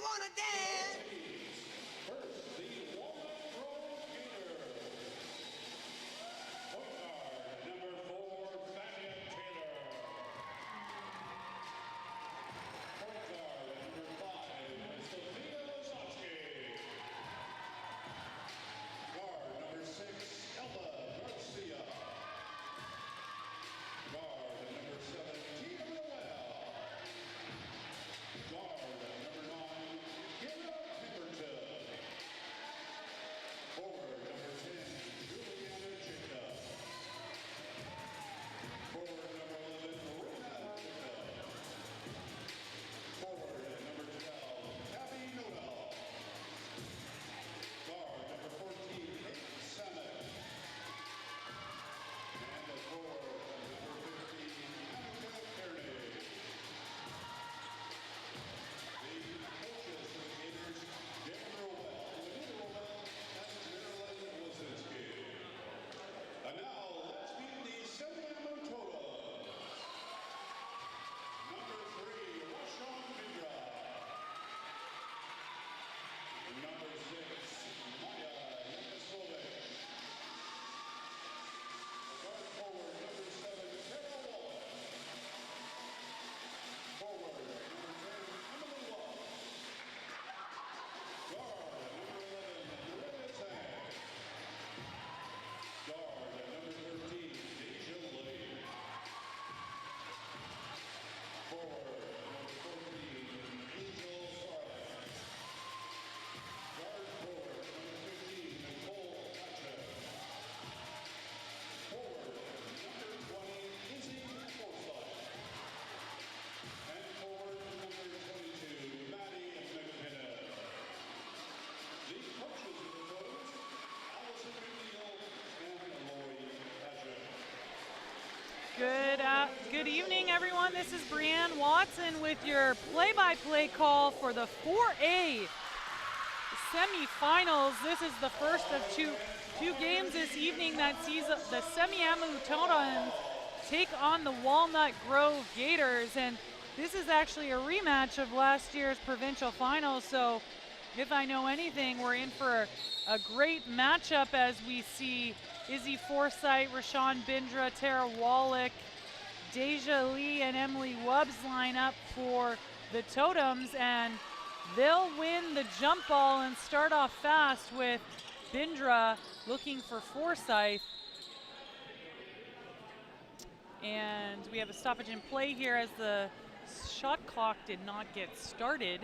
wanna dance. First, the Walnut Grove Gator. Point guard, number 4, Fanny Taylor. Point guard, number 5, Sophia Lozowski. Guard, number 6, Ella Garcia. Guard, number 7, Tina Noel. Guard, number 9, Kiera Pemberton. Forward, number 10, Juliana Jacob. Forward, number 11, Marina Jacob. Forward, number 12, Tabby Noel. Guard, number 14, Kate Samet. And the forward, number 15, Annika Kearney. The coaches for the Gators, Dan Rowell, Lenita Rowell, and Marilyn Wazinski. And now, let's meet the Semiahmoo Totals. Number 3, Rashawn Bindra. Number 6, Maya Yakosovic. Guard forward, number 7, Tara Walnut. Forward, number 10, Emily Love. Guard, number 11, Loretta Zhang. Guard, number 13, Deja Lee. Forward, number 14, Angel Scarlett. Guard forward, number 15, Nicole Hatchett. Forward, number 20, Izzy Forsyth. And forward, number 22, Maddie McKinnon. The coaches of the Toads, Allison McNeil and Lloyd Hatchett. Good evening, everyone. This is Brianne Watson with your play-by-play call for the 4A semifinals. This is the first of two games this evening that sees the Semiahmoo Totems take on the Walnut Grove Gators, and this is actually a rematch of last year's provincial finals. So, if I know anything, we're in for a great matchup as we see Izzy Forsyth, Rashawn Bindra, Tara Wallach, Deja Lee, and Emily Wubbs line up for the Totems, and they'll win the jump ball and start off fast with Bindra looking for Forsyth. And we have a stoppage in play here as the shot clock did not get started.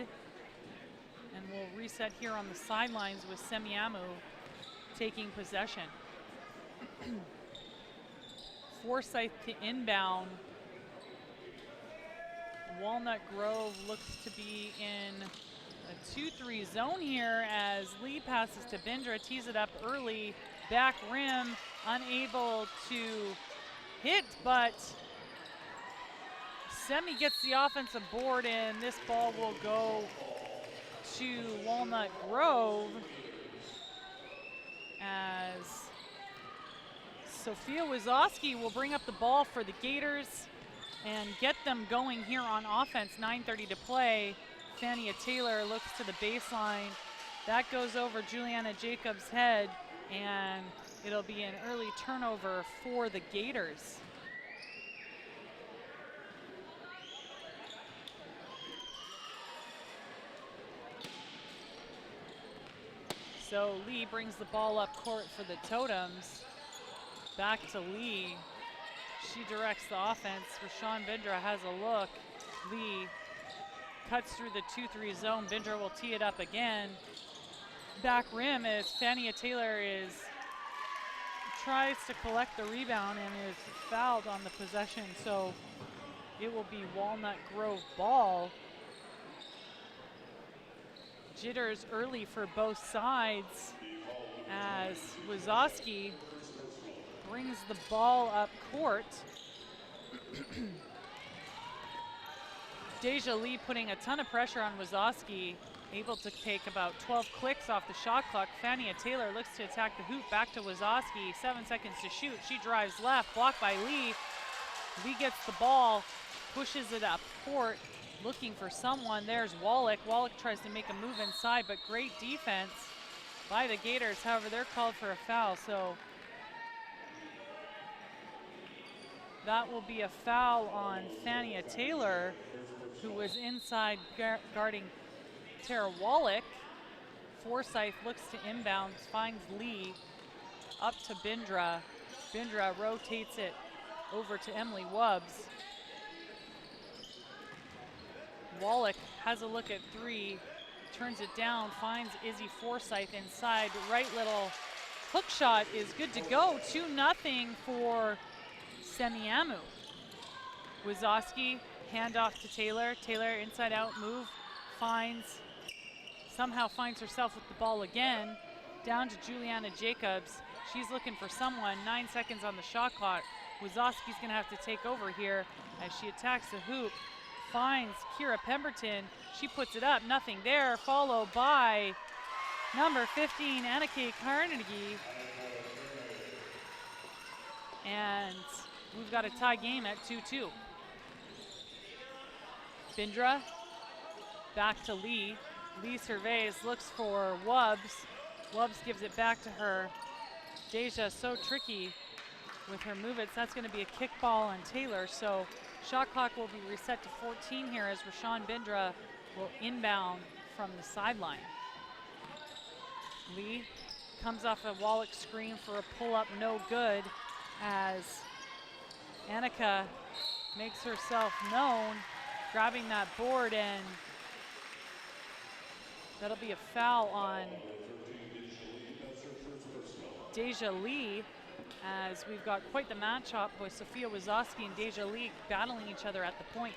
And we'll reset here on the sidelines with Semiahmoo taking possession. Forsyth to inbound. Walnut Grove looks to be in a 2-3 zone here as Lee passes to Bindra, tees it up early, back rim, unable to hit, but Semi gets the offensive board, and this ball will go to Walnut Grove as Sophia Wazowski will bring up the ball for the Gators and get them going here on offense. 9:30 to play. Fania Taylor looks to the baseline. That goes over Juliana Jacobs' head, and it'll be an early turnover for the Gators. So Lee brings the ball up court for the Totems. Back to Lee. She directs the offense. Rashawn Bindra has a look. Lee cuts through the 2-3 zone. Bindra will tee it up again. Back rim as Fania Taylor tries to collect the rebound and is fouled on the possession. So it will be Walnut Grove ball. Jitters early for both sides as Wazowski brings the ball up court. Deja Lee putting a ton of pressure on Wazowski, able to take about 12 clicks off the shot clock. Fania Taylor looks to attack the hoop, back to Wazowski, 7 seconds to shoot. She drives left, blocked by Lee. Lee gets the ball, pushes it up court, looking for someone. There's Wallach. Wallach tries to make a move inside, but great defense by the Gators. However, they're called for a foul, so that will be a foul on Fania Taylor, who was inside guarding Tara Wallach. Forsyth looks to inbound, finds Lee, up to Bindra. Bindra rotates it over to Emily Wubbs. Wallach has a look at three, turns it down, finds Izzy Forsyth inside. Right little hook shot is good to go. 2-0 for Semiahmoo. Wazowski, handoff to Taylor. Taylor inside out move, somehow finds herself with the ball again. Down to Juliana Jacobs. She's looking for someone. 9 seconds on the shot clock. Wazowski's gonna have to take over here as she attacks the hoop. Finds Kiera Pemberton. She puts it up, nothing there. Followed by number 15, Annika Carnegie. And we've got a tie game at 2-2. Bindra, back to Lee. Lee surveys, looks for Wubbs. Wubbs gives it back to her. Deja so tricky with her movements. That's going to be a kick ball on Taylor, so shot clock will be reset to 14 here as Rashawn Bindra will inbound from the sideline. Lee comes off a Wallach screen for a pull-up, no good, as Annika makes herself known, grabbing that board, and that'll be a foul on Deja Lee, as we've got quite the matchup with Sophia Wazowski and Deja Lee battling each other at the point.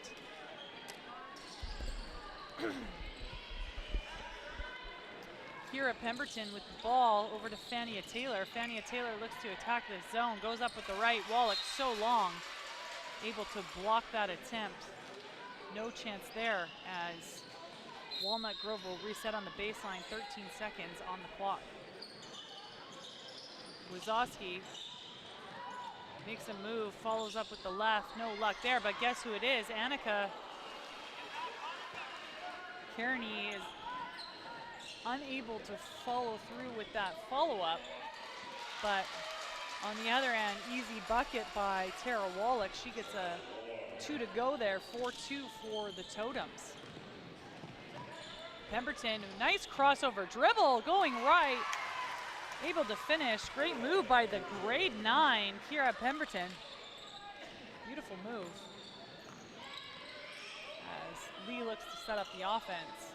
Kiera Pemberton with the ball over to Fania Taylor. Fania Taylor looks to attack the zone, goes up with the right. Wallach so long, able to block that attempt. No chance there as Walnut Grove will reset on the baseline, 13 seconds on the clock. Wazowski makes a move, follows up with the left, no luck there, but guess who it is? Annika Kearney is unable to follow through with that follow-up, but on the other end, easy bucket by Tara Wallach. She gets a 2 to go there, 4-2 for the Totems. Pemberton, nice crossover dribble, going right, able to finish. Great move by the grade 9, Kiera Pemberton. Beautiful move. As Lee looks to set up the offense.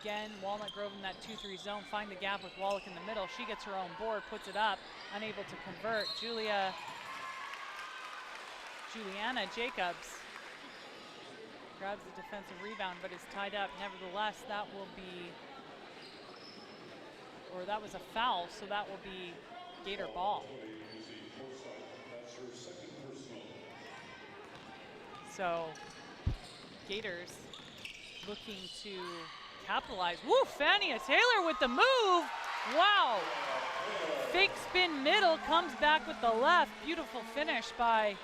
Again, Walnut Grove in that 2-3 zone, find the gap with Wallach in the middle. She gets her own board, puts it up, unable to convert. Juliana Jacobs grabs the defensive rebound, but is tied up. Nevertheless, that will be, or that was a foul, so that will be Gator ball. So, Gators looking to capitalize. Woo, Fania Taylor with the move. Wow. Fake spin middle, comes back with the left. Beautiful finish by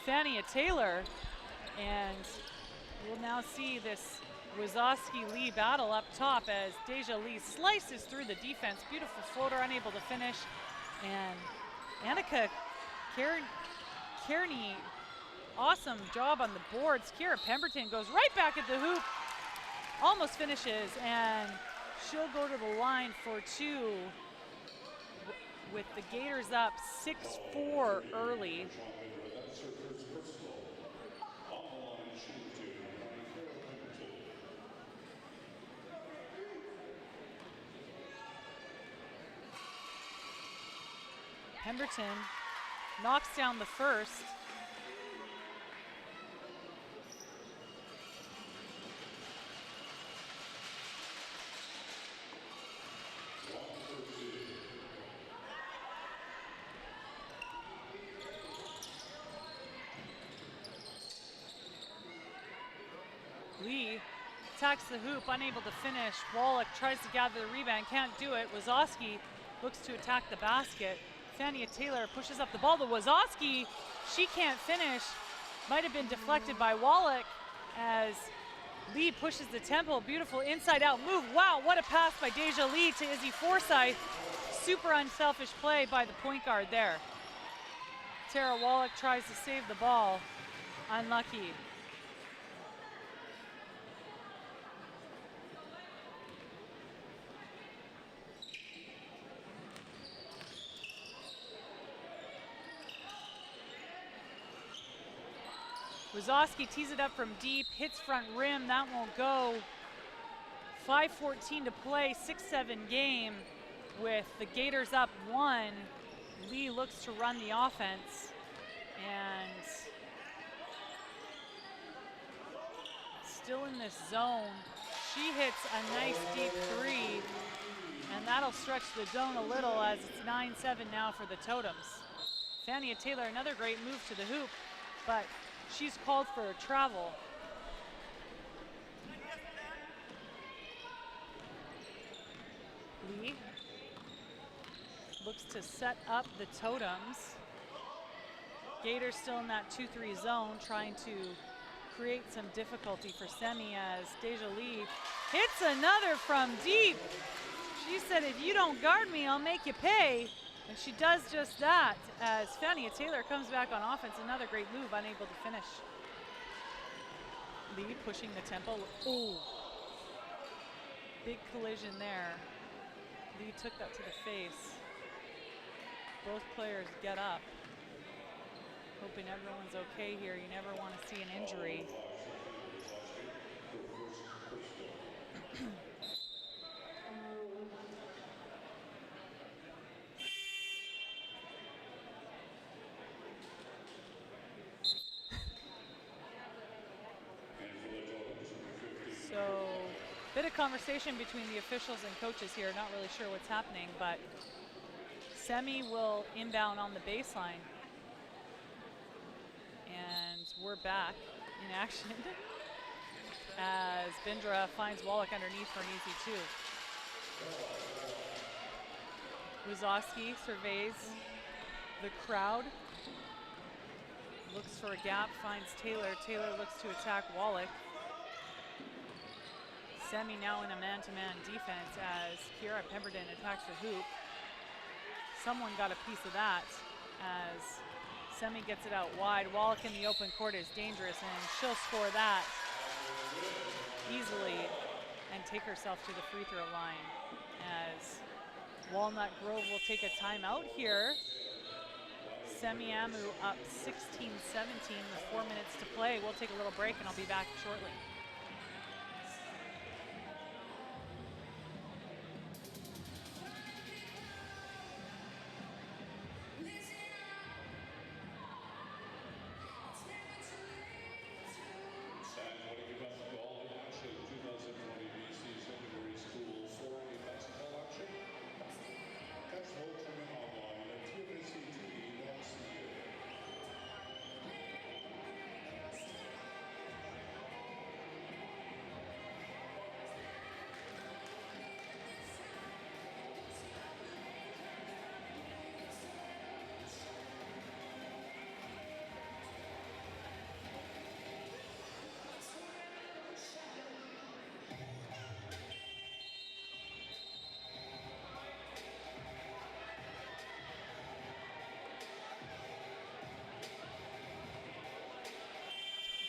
Fania Taylor. And we'll now see this Wazowski-Lee battle up top as Deja Lee slices through the defense. Beautiful floater, unable to finish. And Annika Kearney, awesome job on the boards. Kiera Pemberton goes right back at the hoop, almost finishes, and she'll go to the line for 2 with the Gators up 6-4 early. Pemberton knocks down the first. Lee attacks the hoop, unable to finish. Wallach tries to gather the rebound, can't do it. Wazowski looks to attack the basket. Fania Taylor pushes up the ball to Wazowski. She can't finish. Might have been deflected by Wallach as Lee pushes the tempo, beautiful inside out move. Wow, what a pass by Deja Lee to Izzy Forsyth. Super unselfish play by the point guard there. Tara Wallach tries to save the ball, unlucky. Wazowski tees it up from deep, hits front rim, that won't go. 5:14 to play, 6-7 game with the Gators up 1. Lee looks to run the offense and still in this zone. She hits a nice deep three and that'll stretch the zone a little as it's 9-7 now for the Totems. Fania Taylor, another great move to the hoop, but she's called for a travel. Lee looks to set up the Totems. Gators still in that 2-3 zone, trying to create some difficulty for Semi as Deja Lee hits another from deep. She said, if you don't guard me, I'll make you pay. And she does just that as Fania Taylor comes back on offense. Another great move, unable to finish. Lee pushing the tempo. Ooh. Big collision there. Lee took that to the face. Both players get up. Hoping everyone's okay here. You never want to see an injury. So, bit of conversation between the officials and coaches here. Not really sure what's happening, but Semi will inbound on the baseline. And we're back in action as Bindra finds Wallach underneath for an easy two. Wazowski surveys the crowd, looks for a gap, finds Taylor. Taylor looks to attack Wallach. Semi now in a man-to-man defense as Kiera Pemberton attacks the hoop. Someone got a piece of that as Semi gets it out wide. Wallach in the open court is dangerous, and she'll score that easily and take herself to the free throw line as Walnut Grove will take a timeout here. Semiahmoo up 16-17 with 4 minutes to play. We'll take a little break and I'll be back shortly.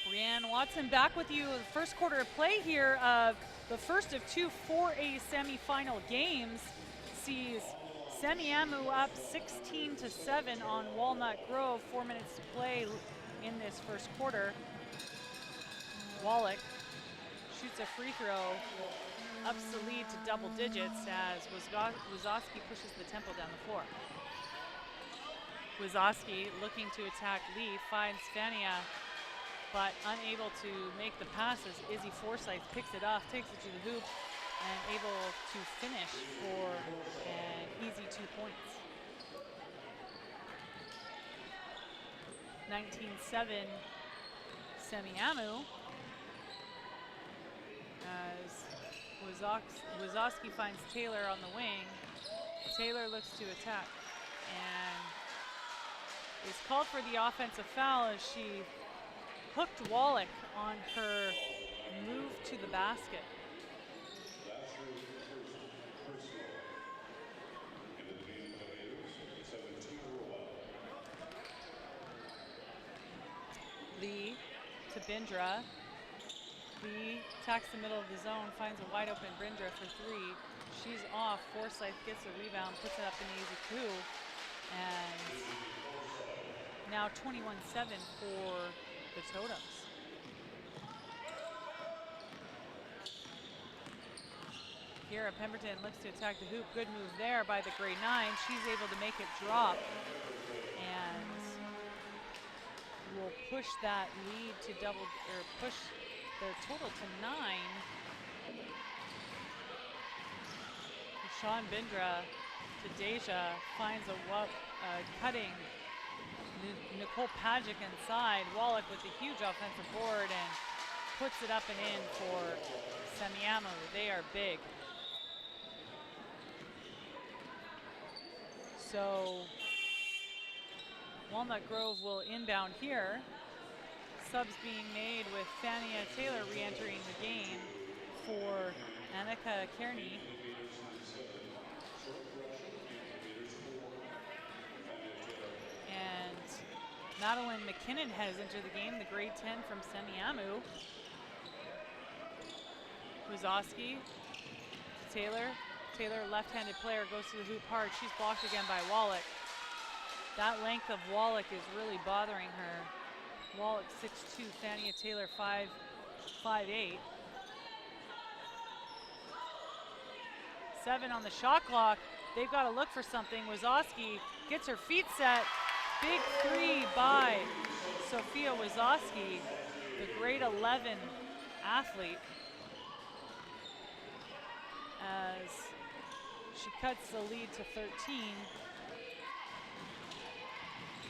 Brianne Watson back with you. The first quarter of play here of the first of two 4A semifinal games sees Semiahmoo up 16-7 on Walnut Grove. 4 minutes to play in this first quarter. Wallach shoots a free throw, ups the lead to double digits as Wazowski pushes the tempo down the floor. Wazowski looking to attack Lee, finds Fania, but unable to make the passes. Izzy Forsyth picks it off, takes it to the hoop, and able to finish for an easy 2 points. 19-7 Semiahmoo as Wazowski finds Taylor on the wing. Taylor looks to attack and is called for the offensive foul as she hooked Wallach on her move to the basket. That's her first personal. Into the game of the Gators, 17 rollout. Lee to Bindra. Lee attacks the middle of the zone, finds a wide open Bindra for three. She's off. Forsyth gets a rebound, puts it up in the easy coup. And now 21-7 for the Totems. Kiera Pemberton looks to attack the hoop. Good move there by the grade 9. She's able to make it drop and will push that lead to push their total to 9. Sean Bindra to Deja, finds a cutting Nicole Pagic inside. Wallach with a huge offensive board and puts it up and in for Semiahmoo. They are big. So Walnut Grove will inbound here. Subs being made with Fania Taylor re-entering the game for Annika Kearney. And Madeline McKinnon has entered the game, the grade 10 from Semiahmoo. Wazowski to Taylor. Taylor, left-handed player, goes to the hoop hard. She's blocked again by Wallach. That length of Wallach is really bothering her. Wallach 6'2", Fania Taylor 5'8". 7 on the shot clock. They've got to look for something. Wazowski gets her feet set. Big three by Sophia Wazowski, the grade 11 athlete, as she cuts the lead to 13.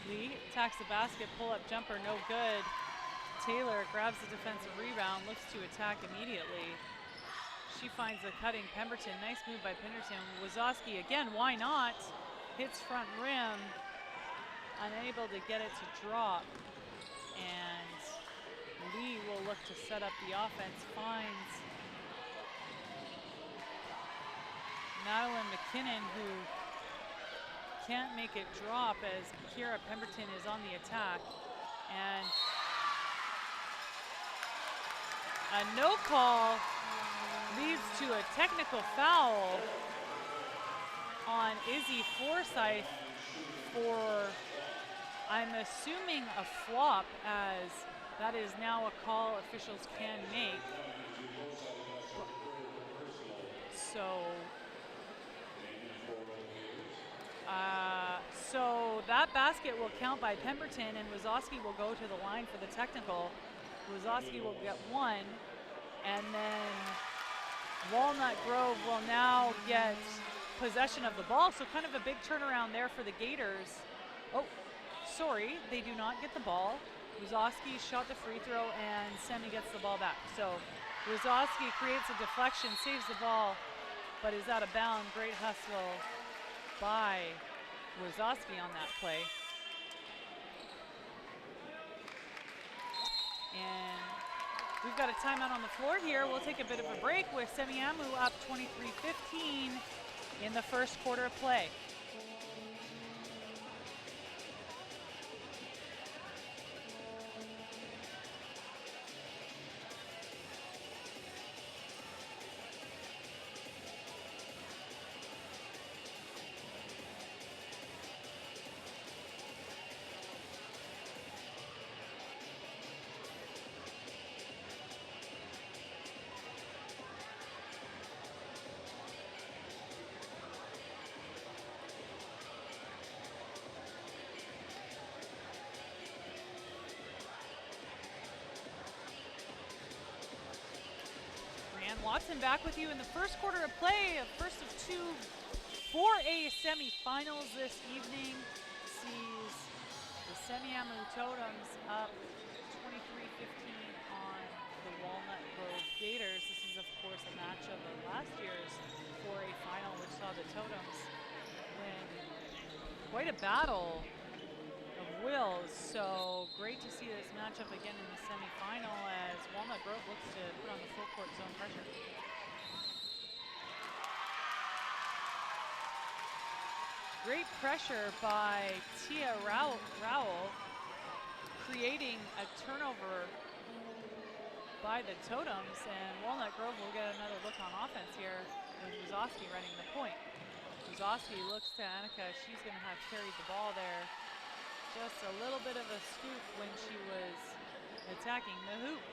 Lee attacks the basket, pull-up jumper, no good. Taylor grabs the defensive rebound, looks to attack immediately. She finds the cutting Pemberton. Nice move by Pemberton. Wazowski again, why not? Hits front rim, unable to get it to drop. And Lee will look to set up the offense, finds Madeline McKinnon, who can't make it drop as Kiera Pemberton is on the attack. And a no call leads to a technical foul on Izzy Forsyth for, I'm assuming, a flop, as that is now a call officials can make. So that basket will count by Pemberton, and Wazowski will go to the line for the technical. Wazowski will get one, and then Walnut Grove will now get possession of the ball. So kind of a big turnaround there for the Gators. Oh, sorry, they do not get the ball. Wazowski shot the free throw, and Semi gets the ball back. So Wazowski creates a deflection, saves the ball, but is out of bounds. Great hustle by Wazowski on that play. And we've got a timeout on the floor here. We'll take a bit of a break with Semiahmoo up 23-15 in the first quarter of play. Watson back with you in the first quarter of play, a first of two 4A semifinals this evening. Sees the Semiahmoo Totems up 23-15 on the Walnut Grove Gators. This is, of course, a matchup of last year's 4A final, which saw the Totems win quite a battle of will. So great to see this matchup again in the semifinal as Walnut Grove looks to put on the full court zone pressure. Great pressure by Tia Rowell, creating a turnover by the Totems, and Walnut Grove will get another look on offense here with Wazowski running the point. Wazowski looks to Annika. She's going to have carried the ball there. Just a little bit of a scoop when she was attacking the hoop.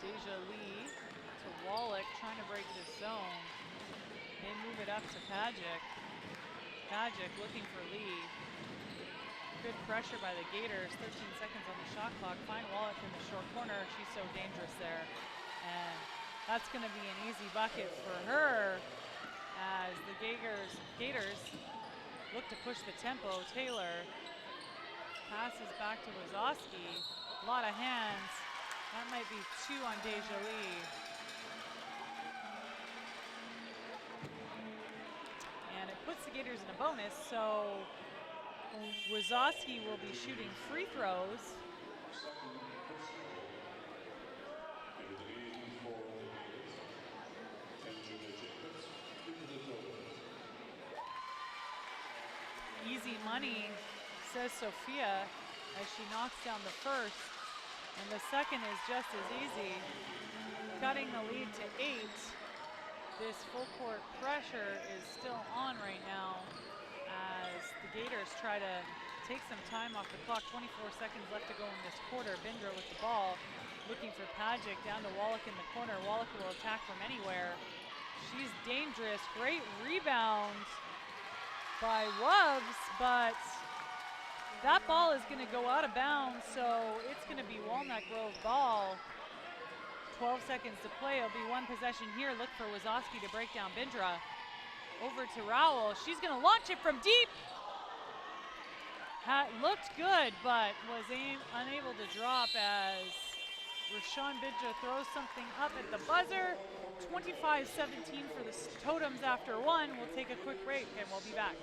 Deja Lee to Wallach, trying to break the zone. They move it up to Pajic. Pajic looking for Lee. Good pressure by the Gators. 13 seconds on the shot clock. Find Wallach in the short corner. She's so dangerous there. And that's going to be an easy bucket for her as the Gators look to push the tempo. Taylor passes back to Wazowski. A lot of hands. That might be 2 on Deja Lee. And it puts the Gators in a bonus, so Wazowski will be shooting free throws. Easy money, says Sophia, as she knocks down the first. And the second is just as easy, cutting the lead to 8. This full court pressure is still on right now as the Gators try to take some time off the clock. 24 seconds left to go in this quarter. Bindra with the ball, looking for Pajic, down to Wallach in the corner. Wallach will attack from anywhere. She's dangerous. Great rebound by Wubs, but that ball is going to go out of bounds, so it's going to be Walnut Grove ball. 12 seconds to play. It'll be one possession here. Look for Wazowski to break down Bindra. Over to Rowell. She's going to launch it from deep. Looked good, but was unable to drop as Rashawn Bindra throws something up at the buzzer. 25-17 for the Totems after one. We'll take a quick break and we'll be back.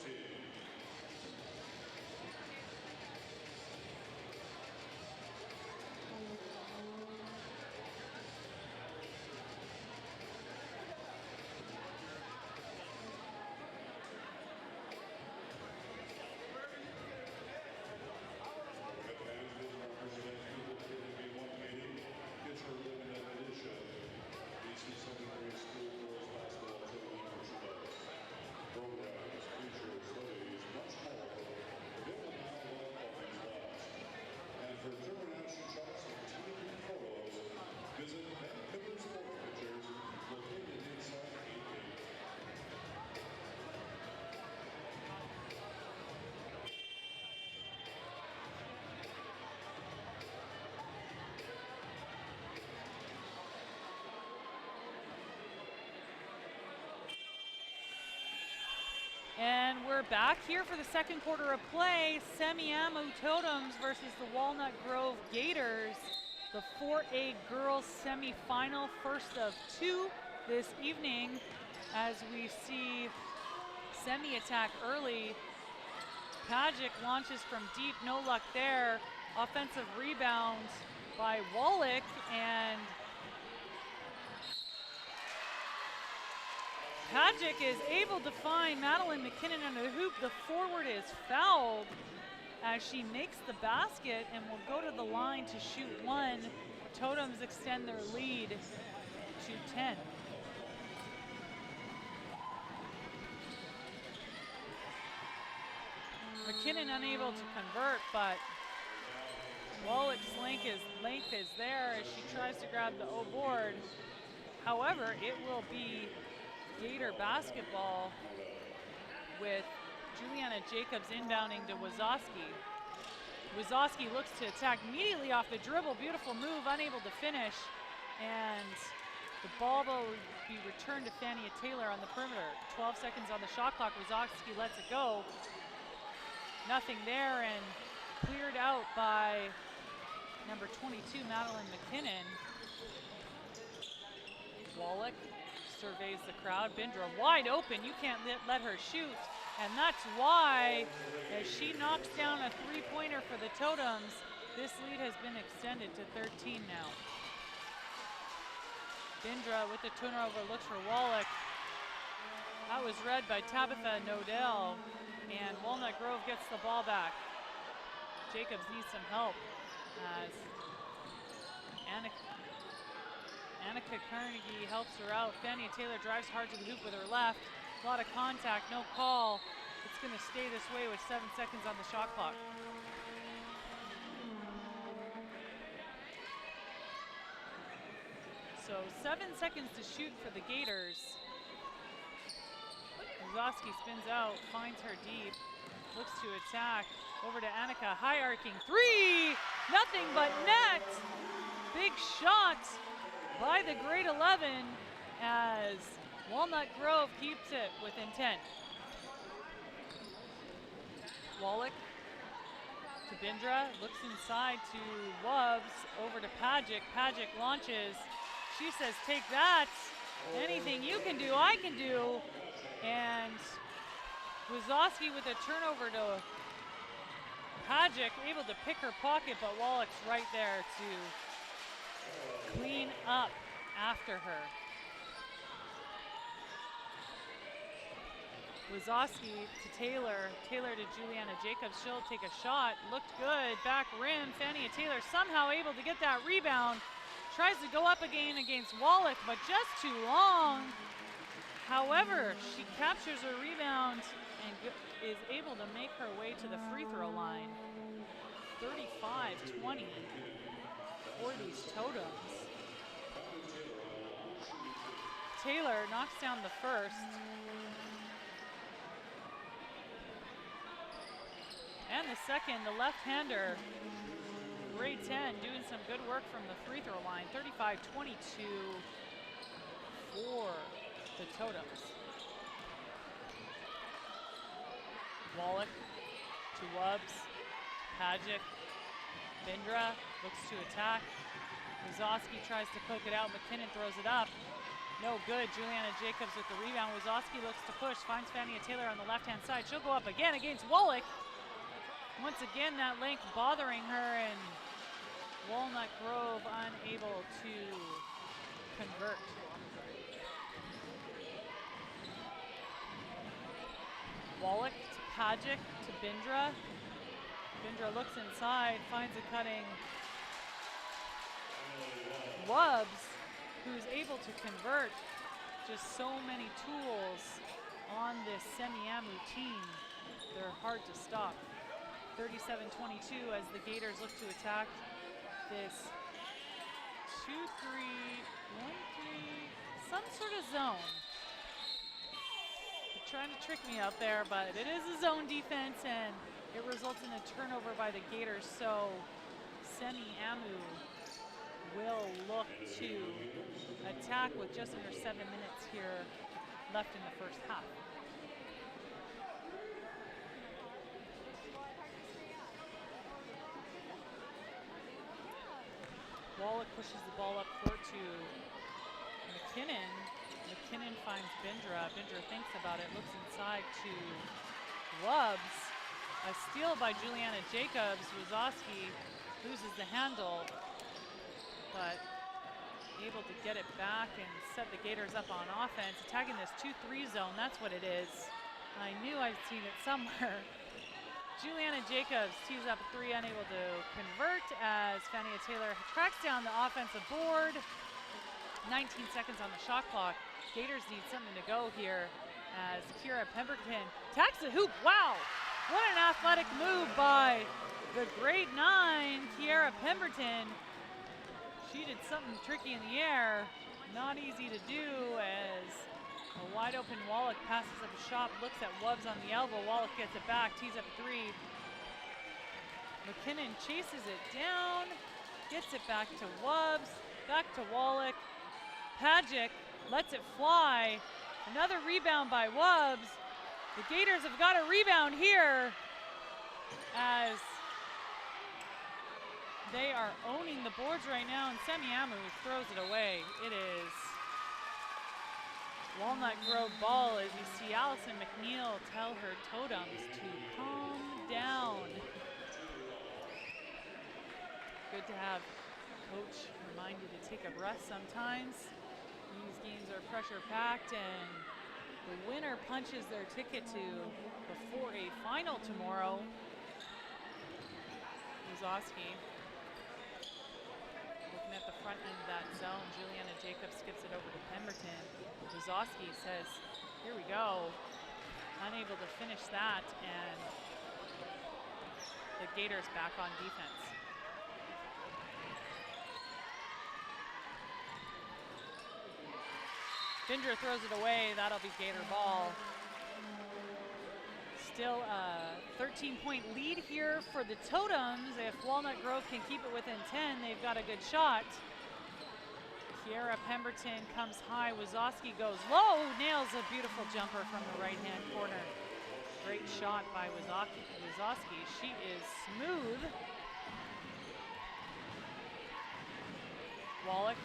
And we're back here for the second quarter of play. Semiahmoo Totems versus the Walnut Grove Gators. The 4A girls semifinal, first of 2 this evening, as we see Semi attack early. Pajic launches from deep, no luck there. Offensive rebound by Wallach, and Pajic is able to find Madeline McKinnon under the hoop. The forward is fouled as she makes the basket and will go to the line to shoot one. Totems extend their lead to 10. McKinnon unable to convert, but Wallach's length is there as she tries to grab the O board. However, it will be Gator basketball with Juliana Jacobs inbounding to Wazowski. Wazowski looks to attack immediately off the dribble. Beautiful move, unable to finish. And the ball will be returned to Fania Taylor on the perimeter. 12 seconds on the shot clock. Wazowski lets it go. Nothing there, and cleared out by number 22, Madeline McKinnon. Wallach surveys the crowd. Bindra wide open. You can't let her shoot. And that's why, as she knocks down a three-pointer for the Totems, this lead has been extended to 13 now. Bindra with the turnover looks for Wallach. That was read by Tabitha Nodell, and Walnut Grove gets the ball back. Jacobs needs some help as Annika Carnegie helps her out. Fannia Taylor drives hard to the hoop with her left. A lot of contact, no call. It's going to stay this way with 7 seconds on the shot clock. So 7 seconds to shoot for the Gators. Wazowski spins out, finds her deep, looks to attack. Over to Annika, high arcing three, nothing but net. Big shot by the grade 11 as Walnut Grove keeps it with intent. Wallach to Bindra, looks inside to Wubbs, over to Pajic. Pajic launches. She says, take that. Anything you can do, I can do. And Wazowski with a turnover to Pajic, able to pick her pocket, but Wallach's right there to clean up after her. Wazowski to Taylor, Taylor to Juliana Jacobs. She'll take a shot, looked good, back rim. Fannia Taylor somehow able to get that rebound. Tries to go up again against Wallach, but just too long. However, she captures her rebound and is able to make her way to the free throw line. 35-20 for these Totems. Taylor knocks down the first. And the second, the left-hander, grade 10, doing some good work from the free throw line. 35-22 for the Totems. Wallach to Wubbs, Pajic, Bindra looks to attack. Wazowski tries to poke it out, McKinnon throws it up. No good, Juliana Jacobs with the rebound. Wazowski looks to push, finds Fannia Taylor on the left-hand side. She'll go up again against Wallach. Once again, that length bothering her, and Walnut Grove unable to convert. Wallach to Pajic to Bindra. Bindra looks inside, finds a cutting Wubbs, who's able to convert. Just so many tools on this Semiahmoo team. They're hard to stop. 37-22 as the Gators look to attack this 2-3, 1-3, some sort of zone. They're trying to trick me out there, but it is a zone defense, and it results in a turnover by the Gators, so Semiahmoo will look to attack with just under 7 minutes here left in the first half. Wallach pushes the ball up court to McKinnon. McKinnon finds Bindra. Bindra thinks about it, looks inside to Wubbs. A steal by Juliana Jacobs. Wazowski loses the handle, but able to get it back and set the Gators up on offense. Attacking this 2-3 zone, that's what it is. I knew I'd seen it somewhere. Juliana Jacobs tees up a three, unable to convert as Fannia Taylor tracks down the offensive board. 19 seconds on the shot clock. Gators need something to go here as Kiera Pemberton tacks the hoop. Wow, what an athletic move by the grade 9, Kiera Pemberton. She did something tricky in the air. Not easy to do as a wide open Wallach passes up a shot, looks at Wubbs on the elbow. Wallach gets it back, tees up a three. McKinnon chases it down, gets it back to Wubbs, back to Wallach. Pajic lets it fly. Another rebound by Wubbs. The Gators have got a rebound here as they are owning the boards right now, and Semiahmoo throws it away. It is Walnut Grove ball as you see Allison McNeil tell her totems to calm down. Good to have coach remind you to take a breath sometimes. These games are pressure packed and the winner punches their ticket to before a final tomorrow. Wazowski looking at the front end of that zone. Juliana Jacobs skips it over to Pemberton. Wazowski says, here we go. Unable to finish that, and the Gators back on defense. Binder throws it away. That'll be Gator ball. Still a 13-point lead here for the Totems. If Walnut Grove can keep it within 10, they've got a good shot. Kiera Pemberton comes high. Wazowski goes low, nails a beautiful jumper from the right-hand corner. Great shot by Wazowski. She is smooth. Wallach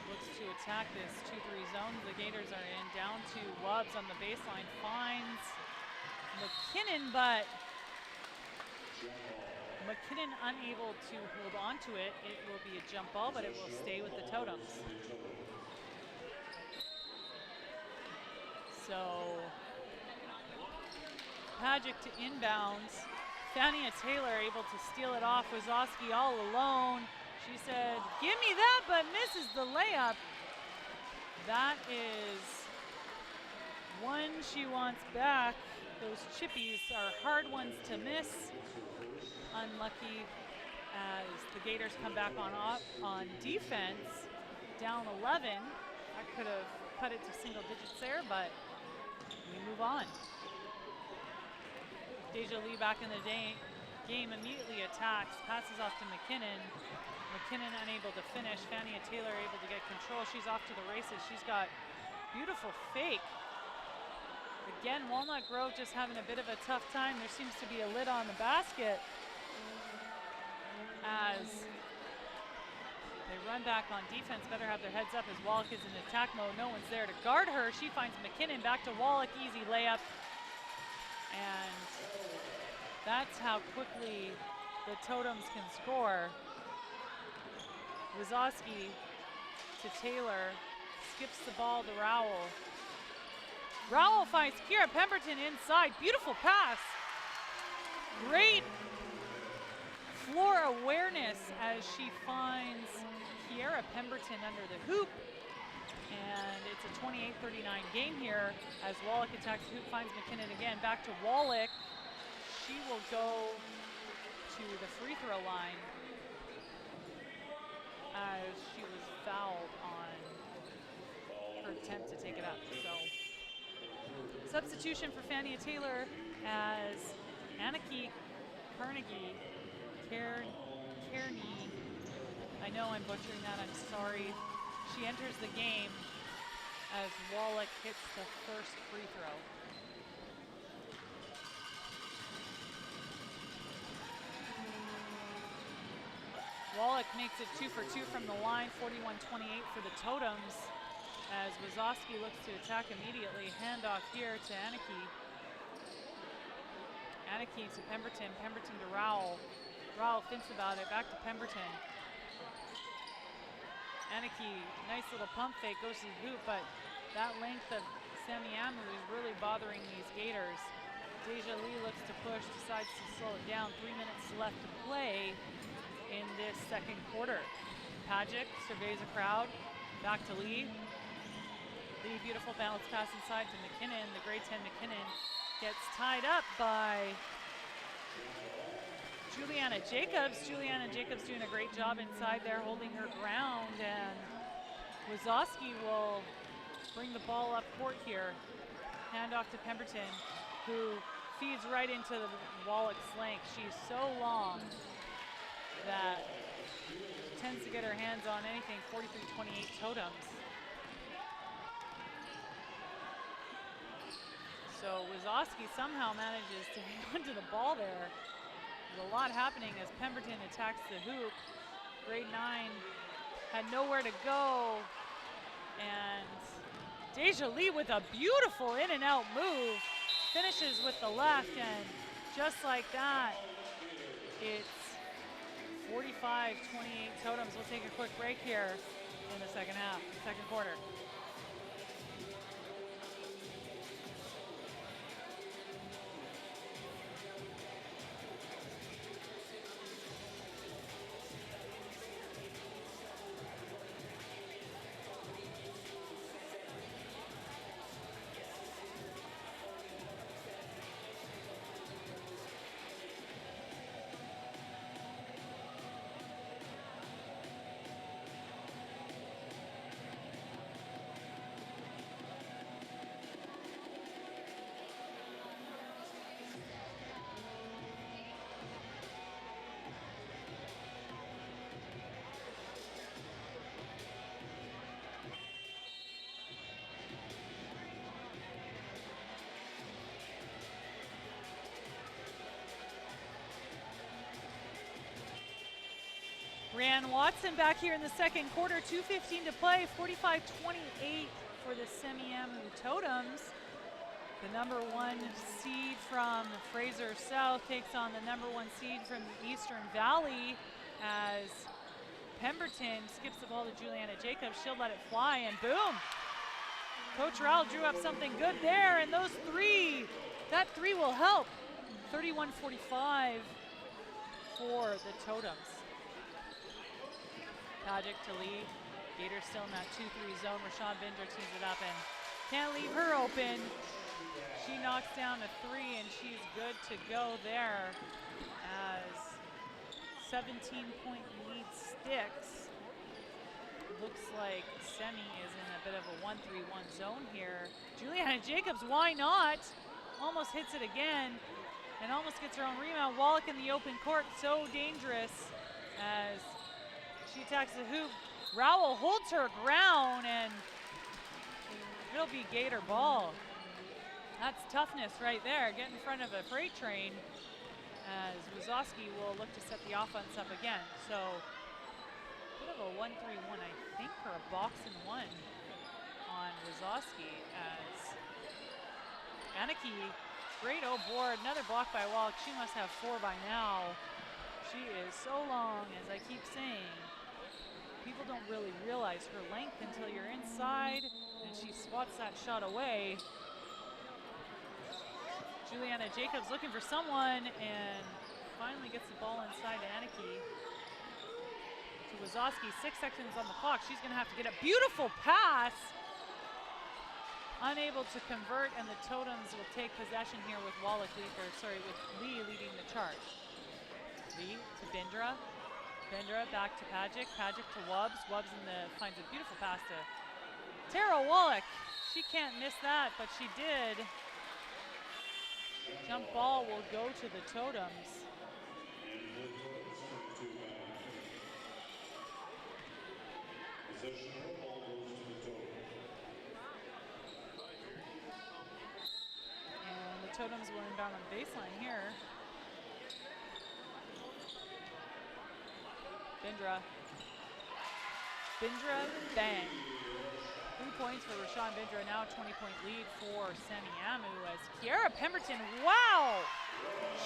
looks to attack this 2-3 zone. The Gators are in, down to Wubbs on the baseline, finds McKinnon, but McKinnon unable to hold on to it. It will be a jump ball, but it will stay with the Totems. So, Pagic to inbounds. Fania Taylor able to steal it off. Wazowski all alone. She said, give me that, but misses the layup. That is one she wants back. Those chippies are hard ones to miss. Unlucky as the Gators come back on defense. Down 11. I could have cut it to single digits there, but we move on. Deja Lee back in the game immediately attacks, passes off to McKinnon. McKinnon unable to finish. Fania Taylor able to get control. She's off to the races. She's got beautiful fake. Again, Walnut Grove just having a bit of a tough time. There seems to be a lid on the basket as they run back on defense. Better have their heads up as Wallach is in attack mode. No one's there to guard her. She finds McKinnon, back to Wallach, easy layup. And that's how quickly the Totems can score. Wazowski to Taylor, skips the ball to Rowell. Rowell finds Kiera Pemberton inside, beautiful pass. Great floor awareness as she finds Kiera Pemberton under the hoop. And it's a 28-39 game here as Wallach attacks the hoop, finds McKinnon again, back to Wallach. She will go to the free throw line as she was fouled on her attempt to take it up. So substitution for Fania Taylor as Aniki Carnegie, Kearney. I know I'm butchering that, I'm sorry. She enters the game as Wallach hits the first free throw. Wallach makes it 2 for 2 from the line, 41-28 for the Totems as Wazowski looks to attack immediately. Handoff here to Aniki. Aniki to Pemberton, Pemberton to Rowell. Rowell thinks about it, back to Pemberton. Aniki, nice little pump fake, goes to the hoop, but that length of Semiahmoo is really bothering these Gators. Deja Lee looks to push, decides to slow it down. 3 minutes left to play in this second quarter. Pagic surveys a crowd, back to Lee. Lee, beautiful bounce pass inside to McKinnon. The grade 10 McKinnon gets tied up by Juliana Jacobs. Juliana Jacobs doing a great job inside there, holding her ground, and Wazowski will bring the ball up court here. Hand off to Pemberton, who feeds right into the Wallach's length. She's so long that tends to get her hands on anything. 43-28 Totems. So Wazowski somehow manages to hang onto the ball there. There's a lot happening as Pemberton attacks the hoop. Grade 9 had nowhere to go and Deja Lee with a beautiful in and out move. Finishes with the left, and just like that, it's 45-28 Totems. We'll take a quick break here in the second quarter. Brianne Watson back here in the second quarter, 2:15 to play, 45-28 for the Semiahmoo Totems. The number 1 seed from Fraser South takes on the number 1 seed from the Eastern Valley as Pemberton skips the ball to Juliana Jacobs. She'll let it fly, and boom! Coach Rowell drew up something good there, and that three will help. 31-45 for the Totems. Pajic to lead. Gators still in that 2-3 zone. Rashawn Binder tees it up and can't leave her open. She knocks down a 3 and she's good to go there as 17-point lead sticks. Looks like Semi is in a bit of a 1-3-1 zone here. Juliana Jacobs, why not? Almost hits it again and almost gets her own rebound. Wallach in the open court, so dangerous as she attacks the hoop. Rowell holds her ground and it'll be Gator ball. That's toughness right there. Get in front of a freight train as Wazowski will look to set the offense up again. So bit of a 1-3-1, I think, or a box and one on Wazowski as Aniki, great board, another block by Wallach. She must have 4 by now. She is so long, as I keep saying. People don't really realize her length until you're inside, and she swats that shot away. Juliana Jacobs looking for someone, and finally gets the ball inside to Aniki. To Wazowski, 6 seconds on the clock. She's gonna have to get a beautiful pass. Unable to convert, and the Totems will take possession here with with Lee leading the charge. Lee to Bindra. Bindra back to Pajic. Pajic to Wubbs. Wubbs finds a beautiful pass to Tara Wallach. She can't miss that, but she did. Jump ball will go to the Totems. And the Totems will inbound on the baseline here. Bindra, bang. 3 points for Rashawn Bindra, now a 20-point lead for Semiahmoo as Kiera Pemberton, wow!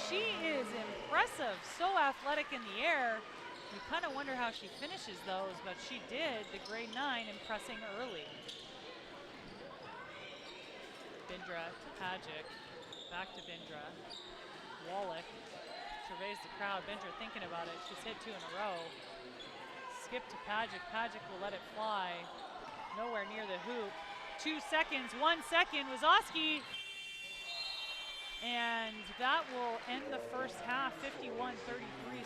She is impressive, so athletic in the air. You kind of wonder how she finishes those, but she did, the grade 9, impressing early. Bindra to Pajic, back to Bindra. Wallach surveys the crowd. Bindra thinking about it. She's hit 2 in a row. Skip to Pajic. Pajic will let it fly. Nowhere near the hoop. 2 seconds, 1 second. Wazowski. And that will end the first half. 51-33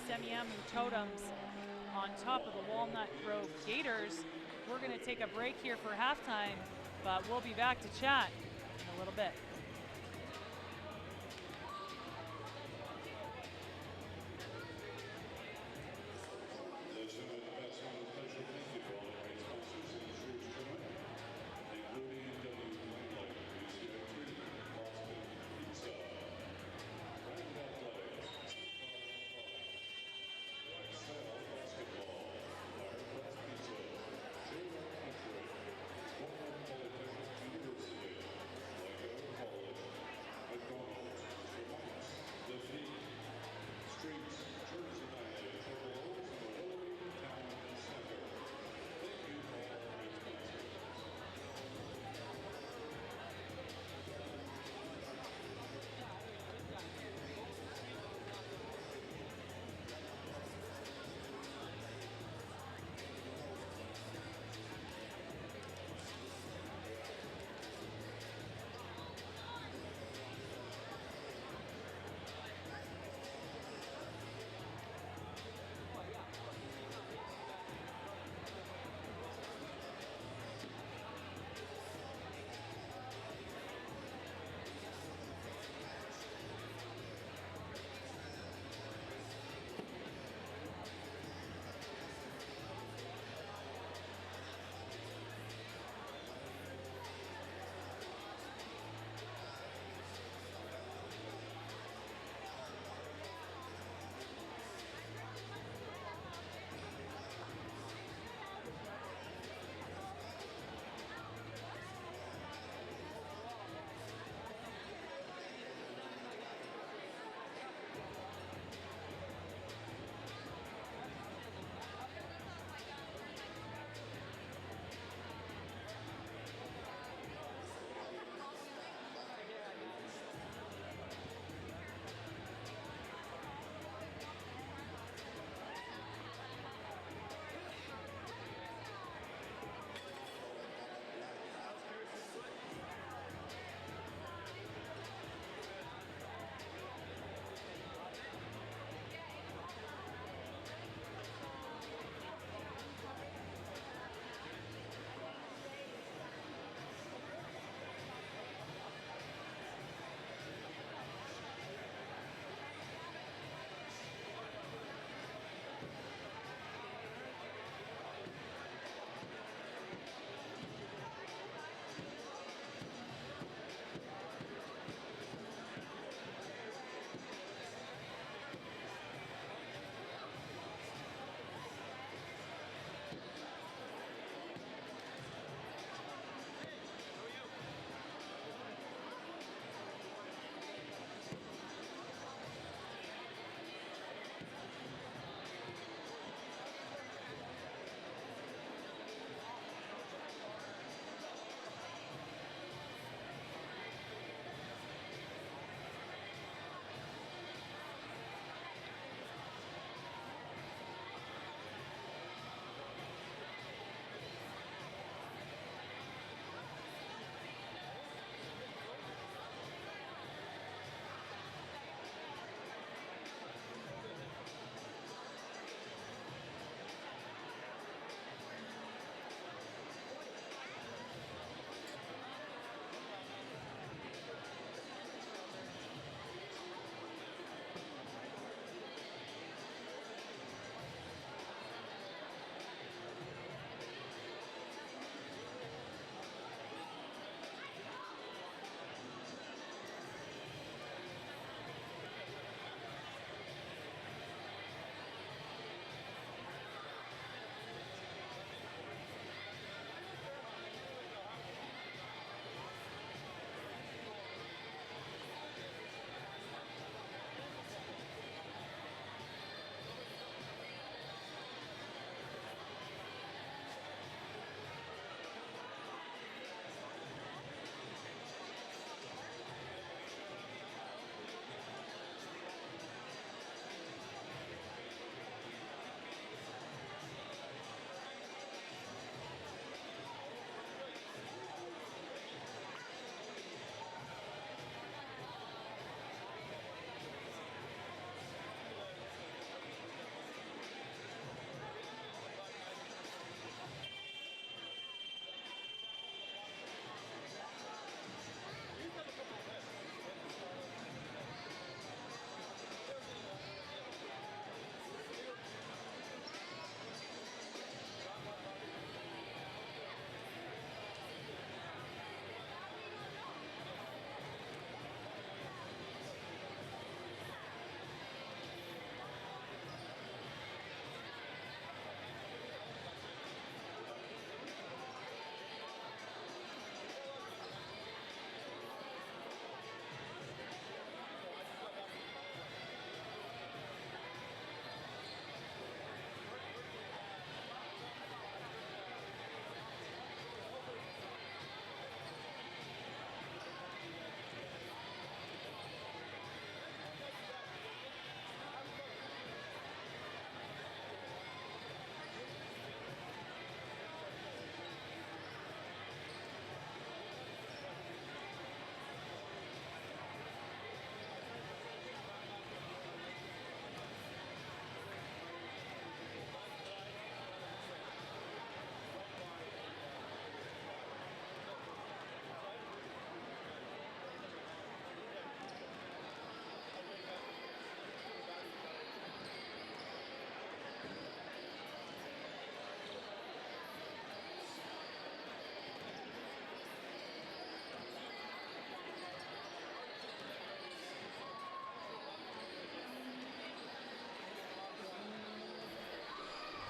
Semiahmoo Totems on top of the Walnut Grove Gators. We're going to take a break here for halftime, but we'll be back to chat in a little bit.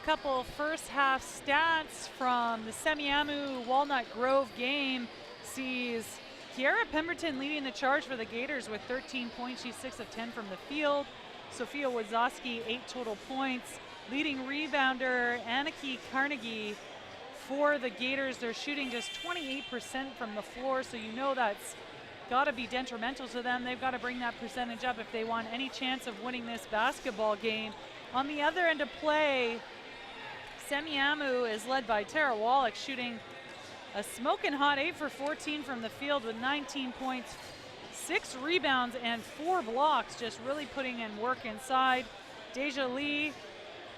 couple first half stats from the Semiahmoo Walnut Grove game sees Kiera Pemberton leading the charge for the Gators with 13 points. She's 6 of 10 from the field. Sophia Wazowski, 8 total points. Leading rebounder Aniki Carnegie for the Gators. They're shooting just 28% from the floor, so you know that's got to be detrimental to them. They've got to bring that percentage up if they want any chance of winning this basketball game. On the other end of play, Semiahmoo is led by Tara Wallach, shooting a smoking hot 8 for 14 from the field with 19 points, 6 rebounds, and 4 blocks, just really putting in work inside. Deja Lee,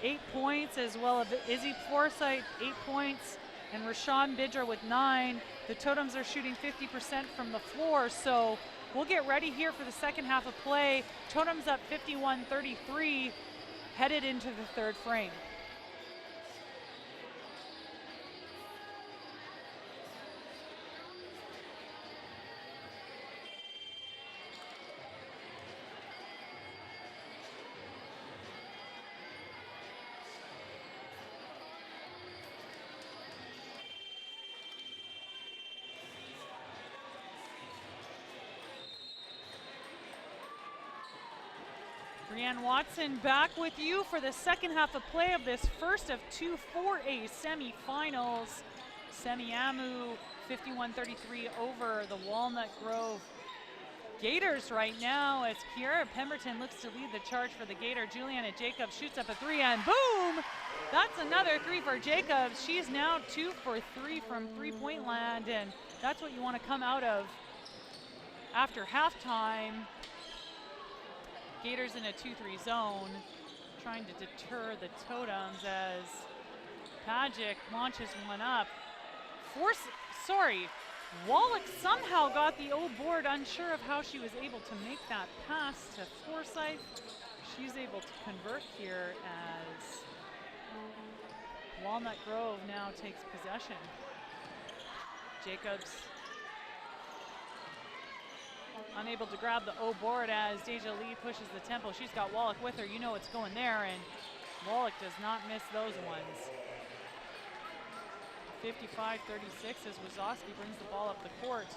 8 points, as well as Izzy Forsyth, 8 points, and Rashawn Bidra with 9. The Totems are shooting 50% from the floor, so we'll get ready here for the second half of play. Totems up 51-33, headed into the third frame. Brianne Watson back with you for the second half of play of this first of 2 4A semifinals. Semiahmoo 51-33 over the Walnut Grove Gators right now as Kiera Pemberton looks to lead the charge for the Gator. Juliana Jacobs shoots up a 3 and boom! That's another 3 for Jacobs. She's now 2 for 3 from three-point land, and that's what you want to come out of after halftime. Gators in a 2-3 zone, trying to deter the Totems as Pajic launches one up. Wallach somehow got the O board, unsure of how she was able to make that pass to Forsyth. She's able to convert here as Walnut Grove now takes possession. Jacobs unable to grab the O board as Deja Lee pushes the tempo. She's got Wallach with her. You know it's going there, and Wallach does not miss those ones. 55-36 as Wazowski brings the ball up the court.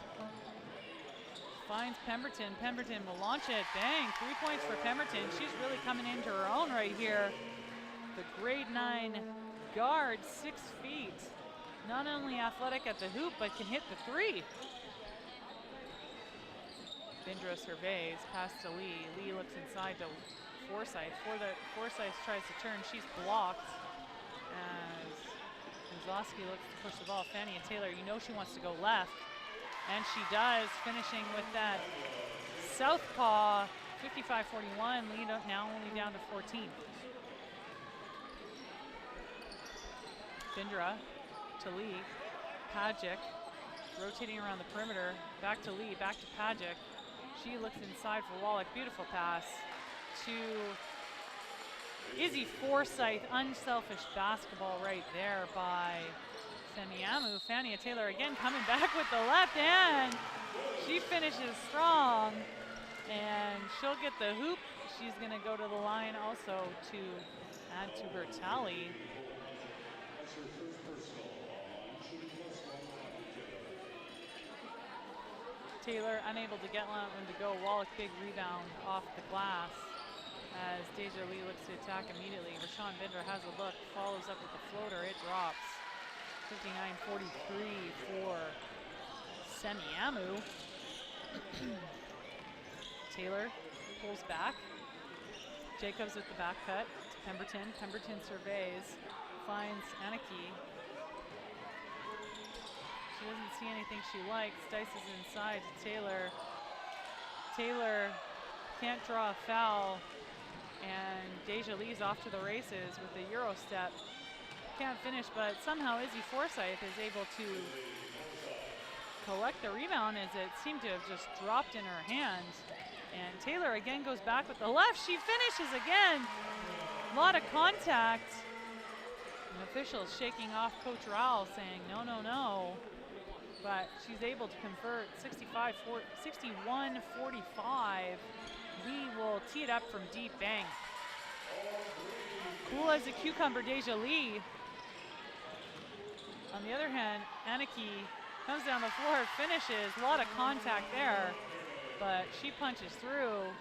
Finds Pemberton. Pemberton will launch it. Bang, 3 points for Pemberton. She's really coming into her own right here. The grade 9 guard, 6 feet. Not only athletic at the hoop, but can hit the 3. Bindra surveys, pass to Lee. Lee looks inside to Forsyth. Forsyth tries to turn, she's blocked. As Wazowski looks to push the ball. Fania Taylor, you know she wants to go left. And she does, finishing with that southpaw. 55-41, lead up now only down to 14. Bindra to Lee. Pajic rotating around the perimeter. Back to Lee, back to Pajic. She looks inside for Wallach. Beautiful pass to Izzy Forsyth. Unselfish basketball right there by Semiahmoo. Fania Taylor again coming back with the left hand. She finishes strong, and she'll get the hoop. She's going to go to the line also to add to her tally. Taylor unable to get one to go. Wallach big rebound off the glass as Deja Lee looks to attack immediately. Rashawn Bindra has a look, follows up with the floater. It drops. 59-43 for Semiahmoo. Taylor pulls back. Jacobs with the back cut to Pemberton. Pemberton surveys, finds Aniki. She doesn't see anything she likes. Dices inside to Taylor. Taylor can't draw a foul, and Deja Lee's off to the races with the Euro step. Can't finish, but somehow Izzy Forsyth is able to collect the rebound as it seemed to have just dropped in her hand. And Taylor again goes back with the left. She finishes again. A lot of contact. And officials shaking off Coach Rowell saying, no, no, no. But she's able to convert 61-45. We will tee it up from deep. Bang. Cool as a cucumber, Deja Lee. On the other hand, Aniki comes down the floor, finishes. A lot of contact there, but she punches through.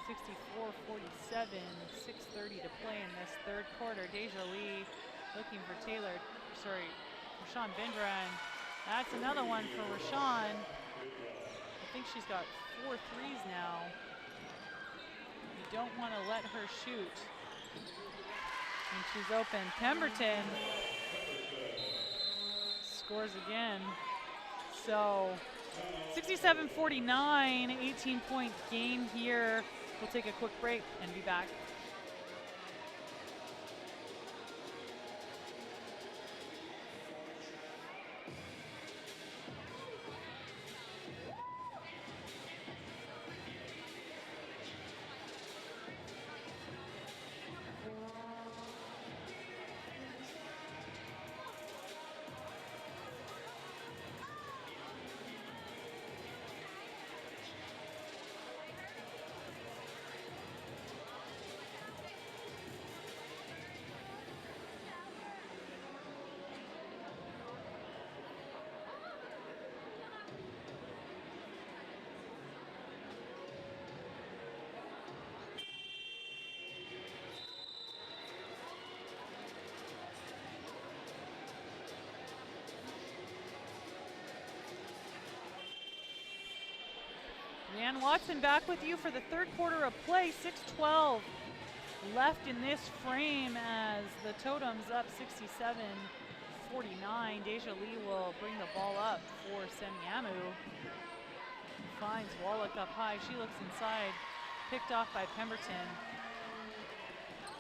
64-47, 6:30 to play in this third quarter. Deja Lee looking for Rashawn Bindra, and that's another one for Rashawn. I think she's got 4 threes now. You don't want to let her shoot. And she's open. Pemberton scores again. So 67-49, 18-point game here. We'll take a quick break and be back. Leanne Watson back with you for the third quarter of play. 6:12 left in this frame as the Totems up 67-49. Deja Lee will bring the ball up for Semiahmoo. Finds Walnut up high. She looks inside. Picked off by Pemberton.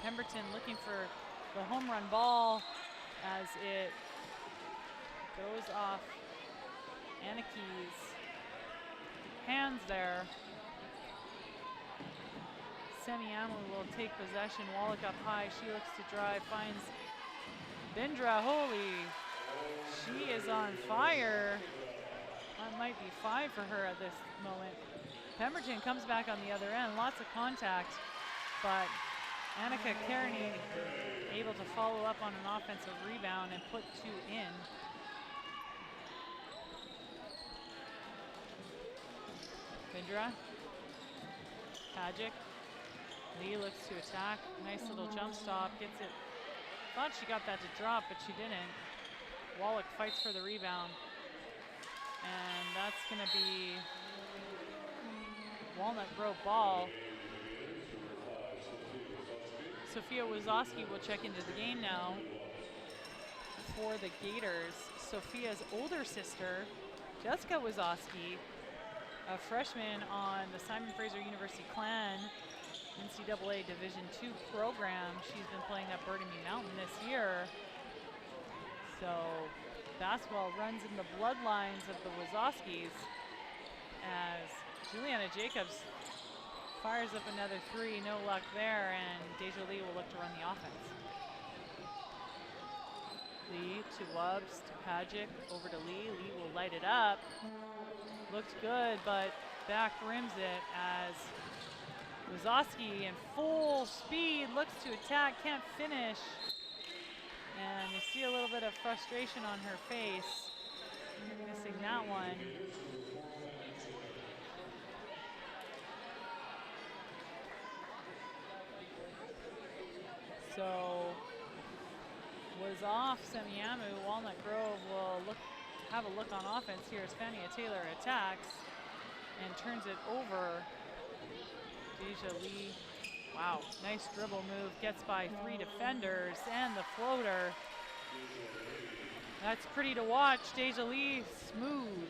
Pemberton looking for the home run ball as it goes off Aniki's hands there. Semiahmoo will take possession. Wallach up high. She looks to drive. Finds Bindra. Holy, she is on fire. That might be 5 for her at this moment. Pemberton comes back on the other end. Lots of contact, but Annika Kearney able to follow up on an offensive rebound and put 2 in. Bindra, Pajic, Lee looks to attack. Nice little jump stop, gets it. Thought she got that to drop, but she didn't. Wallach fights for the rebound. And that's gonna be Walnut Grove ball. Sophia Wazowski will check into the game now for the Gators. Sophia's older sister, Jessica Wazowski, a freshman on the Simon Fraser University Clan NCAA Division II program. She's been playing at Burnaby Mountain this year. So basketball runs in the bloodlines of the Wazowskis as Juliana Jacobs fires up another 3, no luck there, and Deja Lee will look to run the offense. Lee to Wubbs, to Pajic, over to Lee. Lee will light it up. Looked good, but back rims it as Wazowski in full speed looks to attack, can't finish. And you see a little bit of frustration on her face, missing that one. So was off Semiahmoo. Walnut Grove will have a look on offense here as Fania Taylor attacks and turns it over. Deja Lee, wow, nice dribble move, gets by 3 defenders and the floater. That's pretty to watch. Deja Lee, smooth.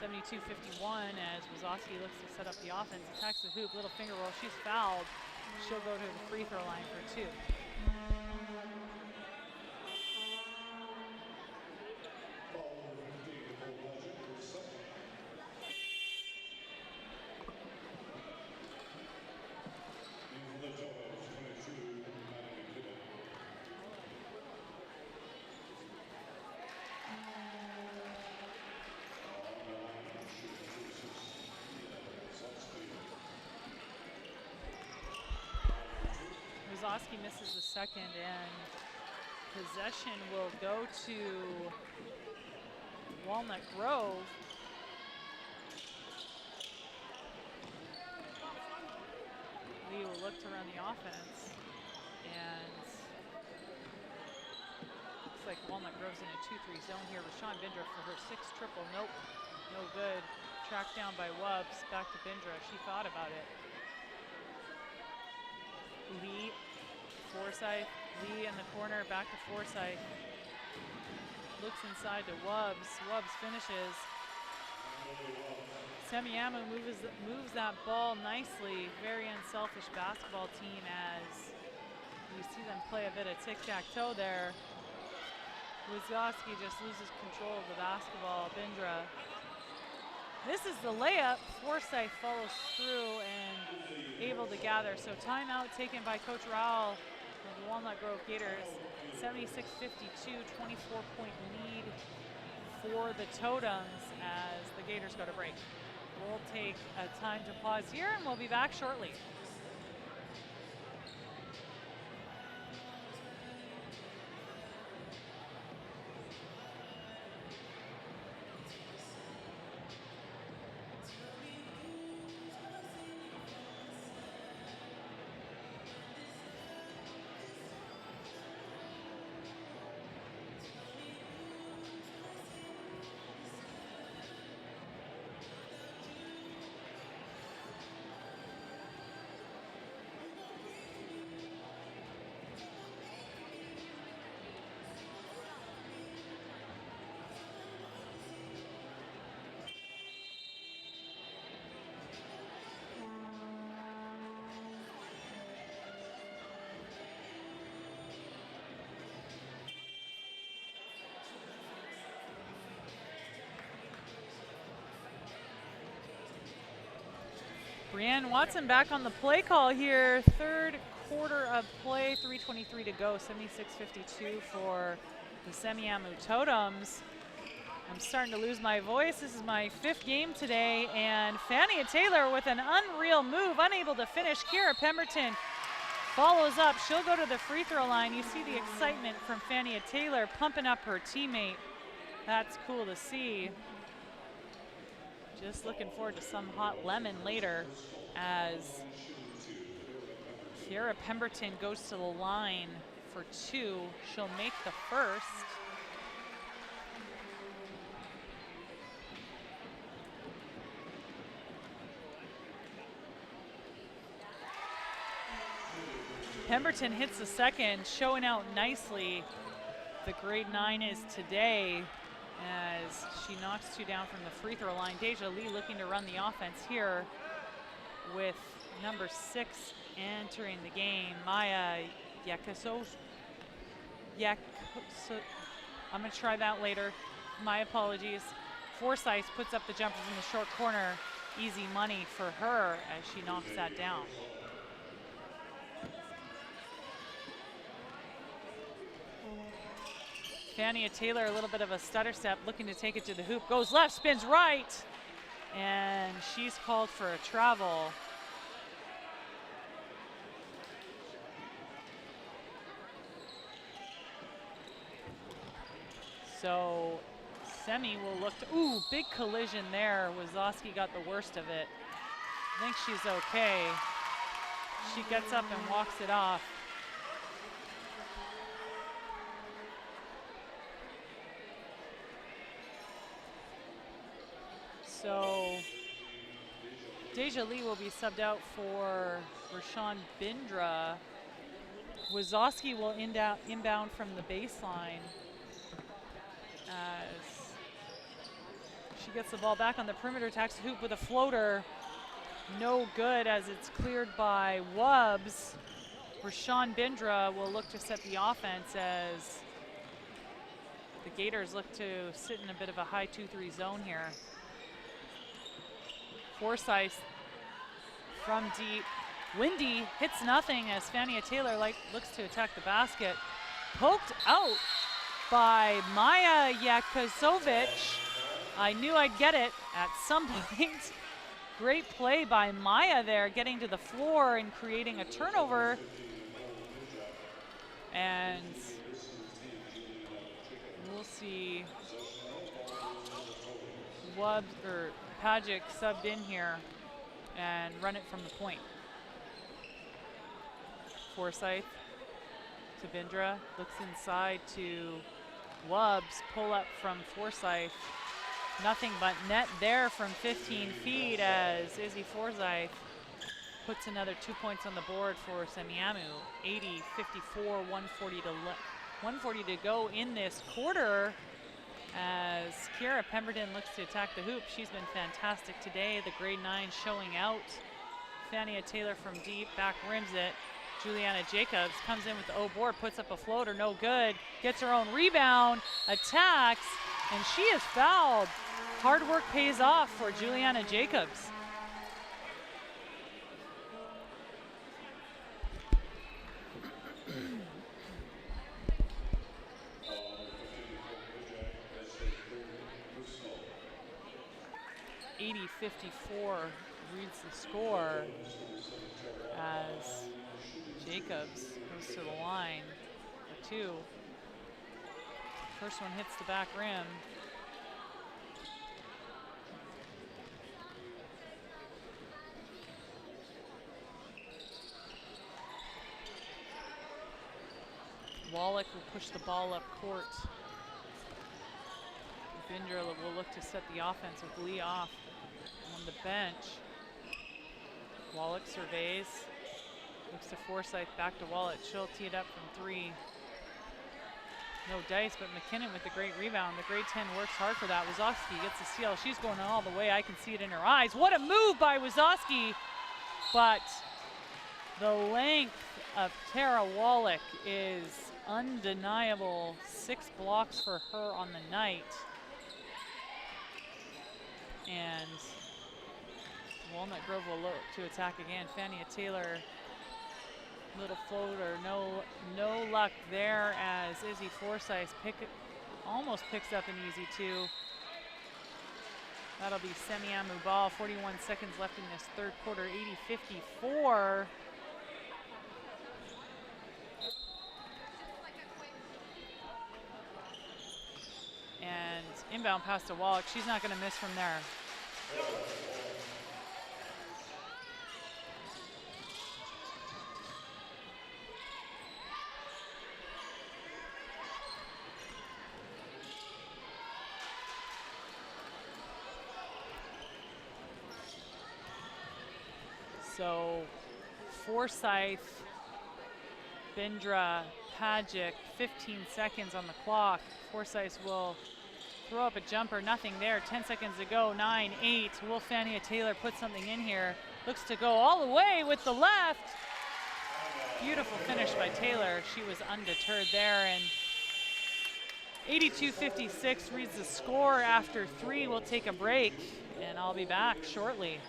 72-51 as Wazowski looks to set up the offense, attacks the hoop, little finger roll, she's fouled. She'll go to the free throw line for 2. Wazowski misses the second, and possession will go to Walnut Grove. Lee will look to run the offense, and looks like Walnut Grove's in a 2-3 zone here. Rashawn Bindra for her 6th triple. Nope, no good. Tracked down by Wubbs. Back to Bindra. She thought about it. Lee, Forsyth. Lee in the corner. Back to Forsyth. Looks inside to Wubbs. Wubbs finishes. Semiahmoo moves that ball nicely. Very unselfish basketball team as you see them play a bit of tic-tac-toe there. Wazowski just loses control of the basketball. Bindra. This is the layup. Forsyth follows through and able to gather. So timeout taken by Coach Rowell of the Walnut Grove Gators. 76-52, 24-point lead for the Totems as the Gators go to break. We'll take a time to pause here and we'll be back shortly. Brianne Watson back on the play call here. Third quarter of play, 3:23 to go, 76-52 for the Semiahmoo Totems. I'm starting to lose my voice. This is my 5th game today, and Fania Taylor with an unreal move, unable to finish. Kiera Pemberton follows up. She'll go to the free throw line. You see the excitement from Fania Taylor pumping up her teammate. That's cool to see. Just looking forward to some hot lemon later as Kiera Pemberton goes to the line for 2. She'll make the first. Pemberton hits the second, showing out nicely. The grade 9 is today, as she knocks 2 down from the free throw line. Deja Lee looking to run the offense here with number 6 entering the game. Maya Yakoso. I'm gonna try that later. My apologies. Forsyth puts up the jumper from the short corner. Easy money for her as she knocks that down. Fania Taylor, a little bit of a stutter step, looking to take it to the hoop. Goes left, spins right, and she's called for a travel. So Semi will look to, ooh, big collision there. Wazowski got the worst of it. I think she's okay. She gets up and walks it off. So Deja Lee will be subbed out for Rashawn Bindra. Wazowski will inbound from the baseline as she gets the ball back on the perimeter, attacks the hoop with a floater. No good as it's cleared by Wubbs. Rashawn Bindra will look to set the offense as the Gators look to sit in a bit of a high 2-3 zone here. Forsyth from deep. Windy hits nothing as Fania Taylor looks to attack the basket. Poked out by Maya Yakosovic. I knew I'd get it at some point. Great play by Maya there, getting to the floor and creating a turnover. And we'll see Pajic subbed in here and run it from the point. Forsyth to Bindra, looks inside to Wubbs, pull up from Forsyth. Nothing but net there from 15 feet as Izzy Forsyth puts another 2 points on the board for Semiahmoo. 80-54, 140 to go in this quarter as Kiera Pemberton looks to attack the hoop. She's been fantastic today. The grade 9 showing out. Fania Taylor from deep, back rims it. Juliana Jacobs comes in with the O board, puts up a floater, no good. Gets her own rebound, attacks, and she is fouled. Hard work pays off for Juliana Jacobs. .80-54 reads the score as Jacobs goes to the line for two. First one hits the back rim. Wallach will push the ball up court. Bindra will look to set the offense with Lee off on the bench. Wallach surveys. Looks to Forsyth, back to Wallach. She'll tee it up from three. No dice, but McKinnon with the great rebound. The grade 10 works hard for that. Wazowski gets the steal. She's going all the way. I can see it in her eyes. What a move by Wazowski. But the length of Tara Wallach is undeniable. 6 blocks for her on the night. And Walnut Grove will look to attack again. Fania Taylor, little floater, no luck there as Izzy Forsyth almost picks up an easy two. That'll be Semiahmoo ball. 41 seconds left in this third quarter. 80-54. And inbound pass to Wallach. She's not going to miss from there. So Forsyth, Bindra, Pajic, 15 seconds on the clock. Forsyth will throw up a jumper, nothing there. 10 seconds to go, 9-8. Will Fania Taylor put something in here? Looks to go all the way with the left. Beautiful finish by Taylor. She was undeterred there, and 82-56 reads the score after 3. We'll take a break, and I'll be back shortly.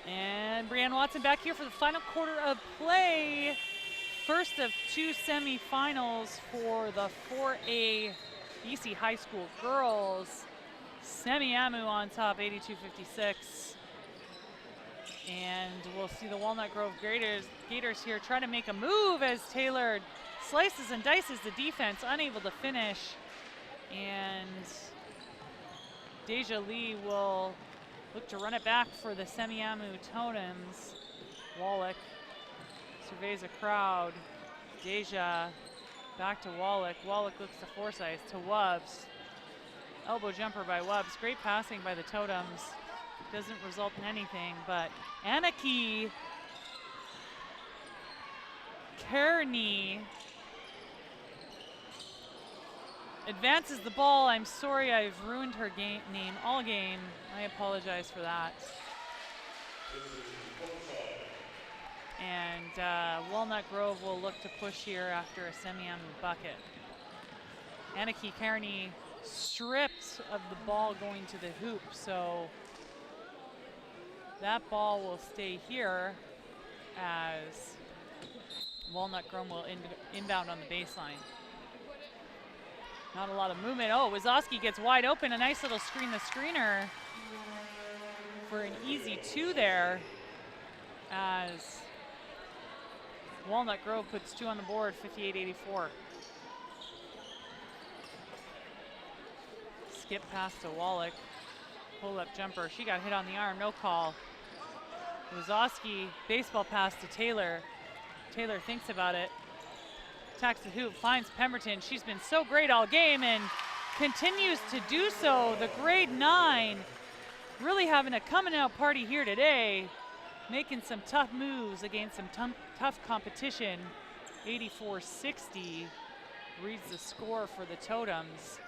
And Brianne Watson back here for the final quarter of play. First of 2 semifinals for the 4A BC High School girls. Semiahmoo on top, 82-56. And we'll see the Walnut Grove Gators here try to make a move as Taylor slices and dices the defense, unable to finish. And Deja Lee will look to run it back for the Semiahmoo Totems. Wallach surveys a crowd. Deja back to Wallach. Wallach looks to Forsyth, to Wubbs. elbow jumper by Wubbs. Great passing by the Totems. Doesn't result in anything, but Aniki Kearney advances the ball. I'm sorry I've ruined her name all game. I apologize for that. And Walnut Grove will look to push here after a Semiahmoo bucket. Aniki Kearney stripped of the ball going to the hoop, so that ball will stay here as Walnut Grove will inbound on the baseline. Not a lot of movement. Oh, Wazowski gets wide open. A nice little screen the screener for an easy 2 there as Walnut Grove puts 2 on the board, 58-84. Skip pass to Wallach. Pull-up jumper. She got hit on the arm. No call. Wazowski, baseball pass to Taylor. Taylor thinks about it. Attacks the hoop, finds Pemberton. She's been so great all game and continues to do so. The grade 9 really having a coming out party here today, making some tough moves against some tough competition. 84-60 reads the score for the Totems.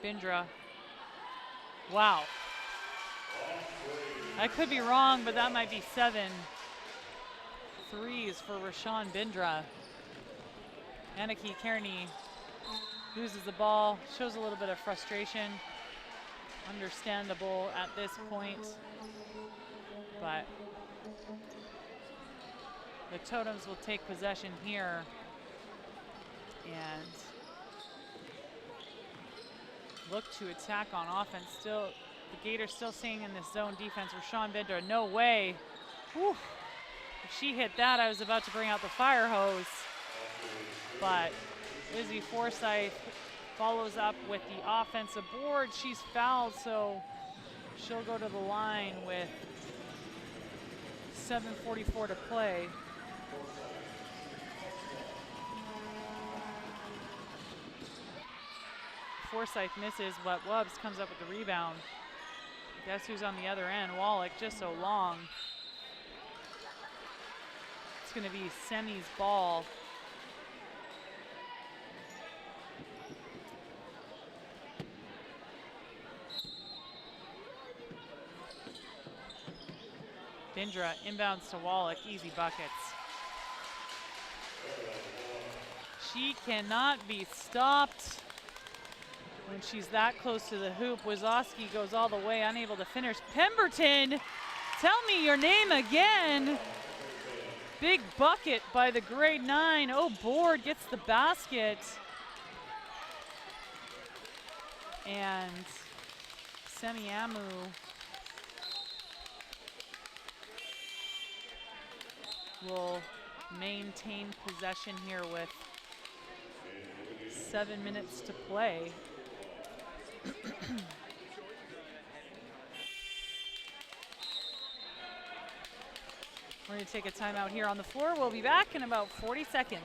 Bindra. Wow. I could be wrong, but that might be 7 threes for Rashawn Bindra. Aniki Kearney loses the ball, shows a little bit of frustration. Understandable at this point, but the Totems will take possession here and look to attack on offense. Still, the Gators still staying in this zone defense. Rashawn Bindra, no way. Whew. If she hit that, I was about to bring out the fire hose. But Izzy Forsyth follows up with the offensive board. She's fouled, so she'll go to the line with 7:44 to play. Forsyth misses, but Wubbs comes up with the rebound. Guess who's on the other end? Wallach, just so long. It's going to be Semi's ball. Bindra inbounds to Wallach, easy buckets. She cannot be stopped when she's that close to the hoop. Wazowski goes all the way, unable to finish. Pemberton, tell me your name again. Big bucket by the grade 9. Oh, Board gets the basket. And Semiahmoo will maintain possession here with 7 minutes to play. We're going to take a timeout here on the floor. We'll be back in about 40 seconds.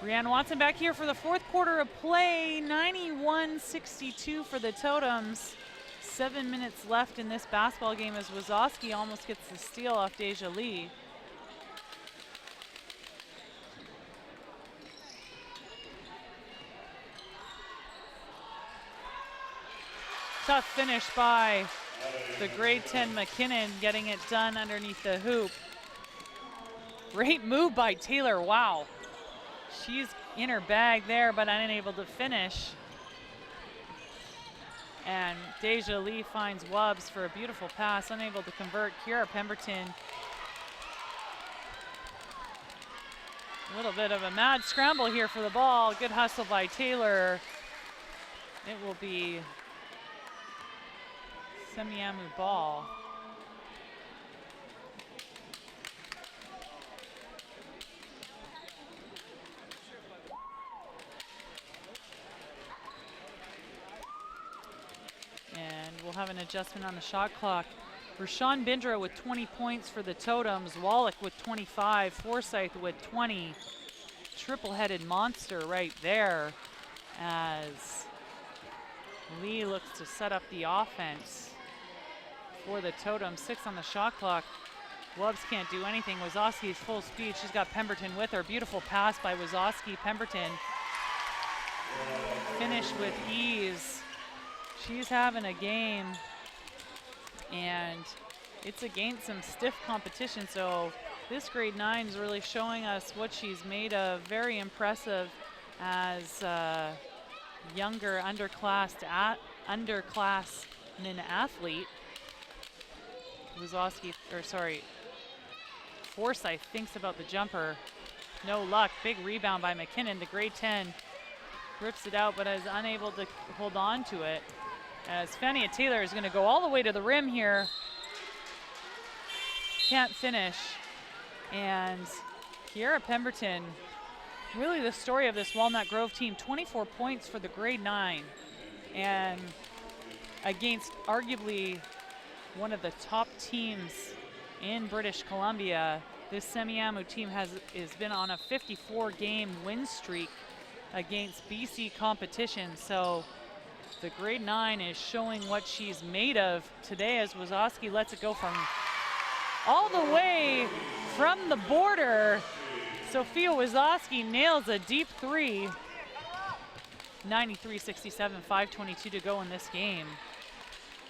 Brianna Watson back here for the fourth quarter of play. 91-62 for the Totems. 7 minutes left in this basketball game as Wazowski almost gets the steal off Deja Lee. Tough finish by the grade 10 McKinnon, getting it done underneath the hoop. Great move by Taylor, wow. She's in her bag there, but unable to finish. And Deja Lee finds Wubbs for a beautiful pass, unable to convert. Kiera Pemberton. A little bit of a mad scramble here for the ball. Good hustle by Taylor. It will be Semiahmoo ball. And we'll have an adjustment on the shot clock. Rashawn Bindra with 20 points for the Totems. Wallach with 25. Forsyth with 20. Triple-headed monster right there as Lee looks to set up the offense for the Totems. 6 on the shot clock. Wubbs can't do anything. Wazowski's full speed. She's got Pemberton with her. Beautiful pass by Wazowski. Pemberton finish with ease. She's having a game, and it's against some stiff competition, so this grade 9 is really showing us what she's made of. Very impressive as a younger underclassmen athlete. Forsyth thinks about the jumper. No luck. Big rebound by McKinnon. The grade 10 rips it out, but is unable to hold on to it. As Fania Taylor is going to go all the way to the rim here. Can't finish. And Kiera Pemberton, really the story of this Walnut Grove team. 24 points for the grade 9. And against arguably one of the top teams in British Columbia, this Semiahmoo team has been on a 54-game win streak against BC competition. So the grade 9 is showing what she's made of today as Wazowski lets it go from all the way from the border. Sophia Wazowski nails a deep three. 93-67, 5:22 to go in this game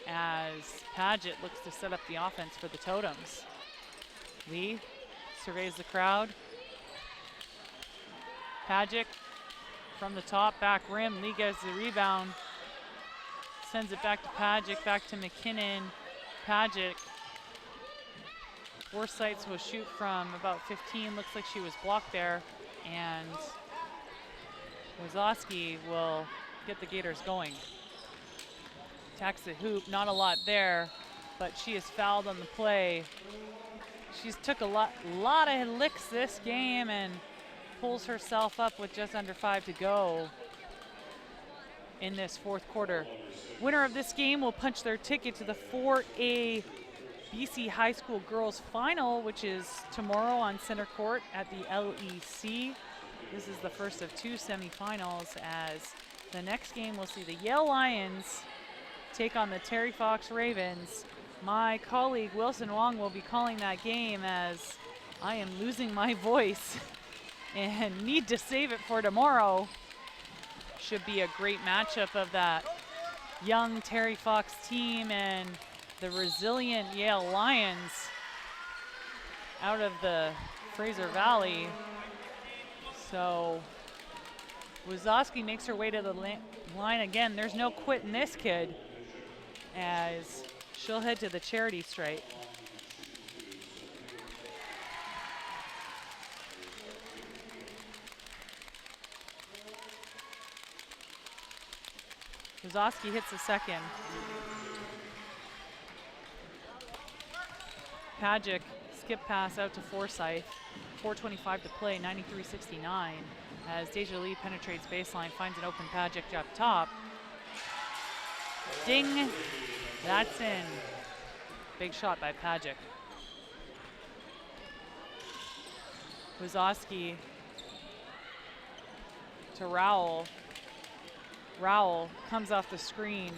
as Paget looks to set up the offense for the Totems. Lee surveys the crowd. Paget from the top, back rim. Lee gets the rebound. Sends it back to Paget, back to McKinnon. Paget. Forsyth will shoot from about 15. Looks like she was blocked there. And Wazowski will get the Gators going. Attacks the hoop, not a lot there, but she is fouled on the play. She's took a lot of licks this game and pulls herself up with just under 5 to go in this fourth quarter. Winner of this game will punch their ticket to the 4A BC High School Girls Final, which is tomorrow on center court at the LEC. This is the first of 2 semifinals, as the next game will see the Yale Lions take on the Terry Fox Ravens. My colleague Wilson Wong will be calling that game as I am losing my voice and need to save it for tomorrow. Should be a great matchup of that young Terry Fox team and the resilient Yale Lions out of the Fraser Valley. So Wazowski makes her way to the line again. There's no quitting this kid as she'll head to the charity stripe. Wazowski hits the second. Paget skip pass out to Forsyth. 4:25 to play, 93-69. As Deja Lee penetrates baseline, finds an open Paget up top. Ding, that's in. Big shot by Paget. Wazowski to Rowell. Rowell comes off the screen,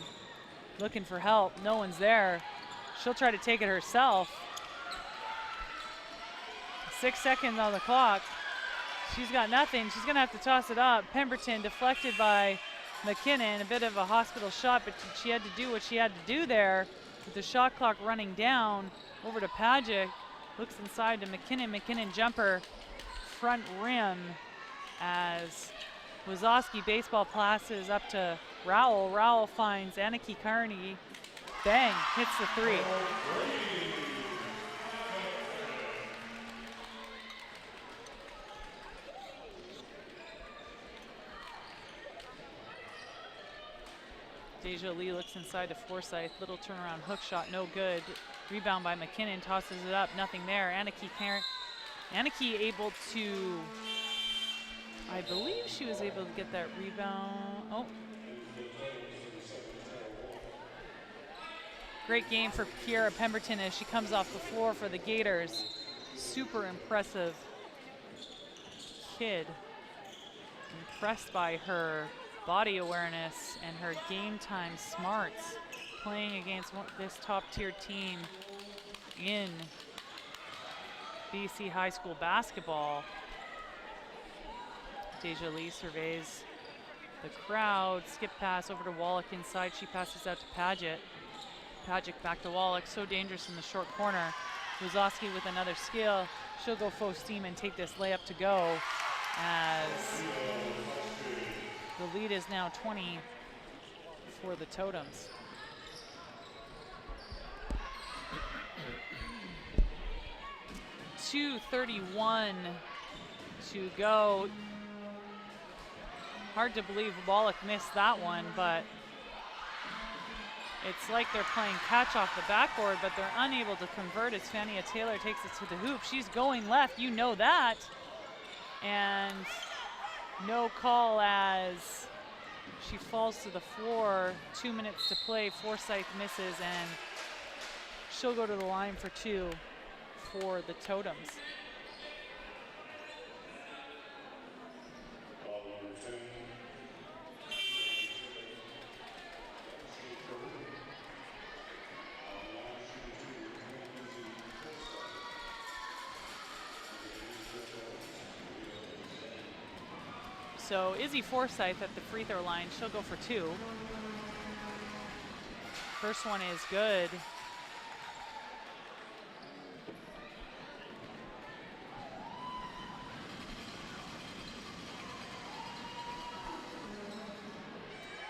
looking for help. No one's there. She'll try to take it herself. 6 seconds on the clock. She's got nothing. She's gonna have to toss it up. Pemberton deflected by McKinnon, a bit of a hospital shot, but she had to do what she had to do there with the shot clock running down. Over to Pagic, looks inside to McKinnon. McKinnon jumper, front rim as Wazowski baseball passes up to Rowell. Rowell finds Aniki Carney. Bang, hits the three. Deja Lee looks inside to Forsyth. Little turnaround hook shot, no good. Rebound by McKinnon, tosses it up, nothing there. Aniki able to, I believe she was able to get that rebound. Oh. Great game for Kiera Pemberton as she comes off the floor for the Gators. Super impressive kid. Impressed by her body awareness and her game time smarts, playing against this top tier team in BC high school basketball. Deja Lee surveys the crowd, skip pass over to Wallach inside, she passes out to Paget. Pagic back to Wallach, so dangerous in the short corner. Wazowski with another steal. She'll go full steam and take this layup to go as the lead is now 20 for the Totems. .231 to go. Hard to believe Wallach missed that one, but it's like they're playing catch off the backboard, but they're unable to convert as Fania Taylor takes it to the hoop. She's going left, you know that. And no call as she falls to the floor. 2 minutes to play, Forsyth misses, and she'll go to the line for two for the Totems. So Izzy Forsyth at the free throw line, she'll go for two. First one is good.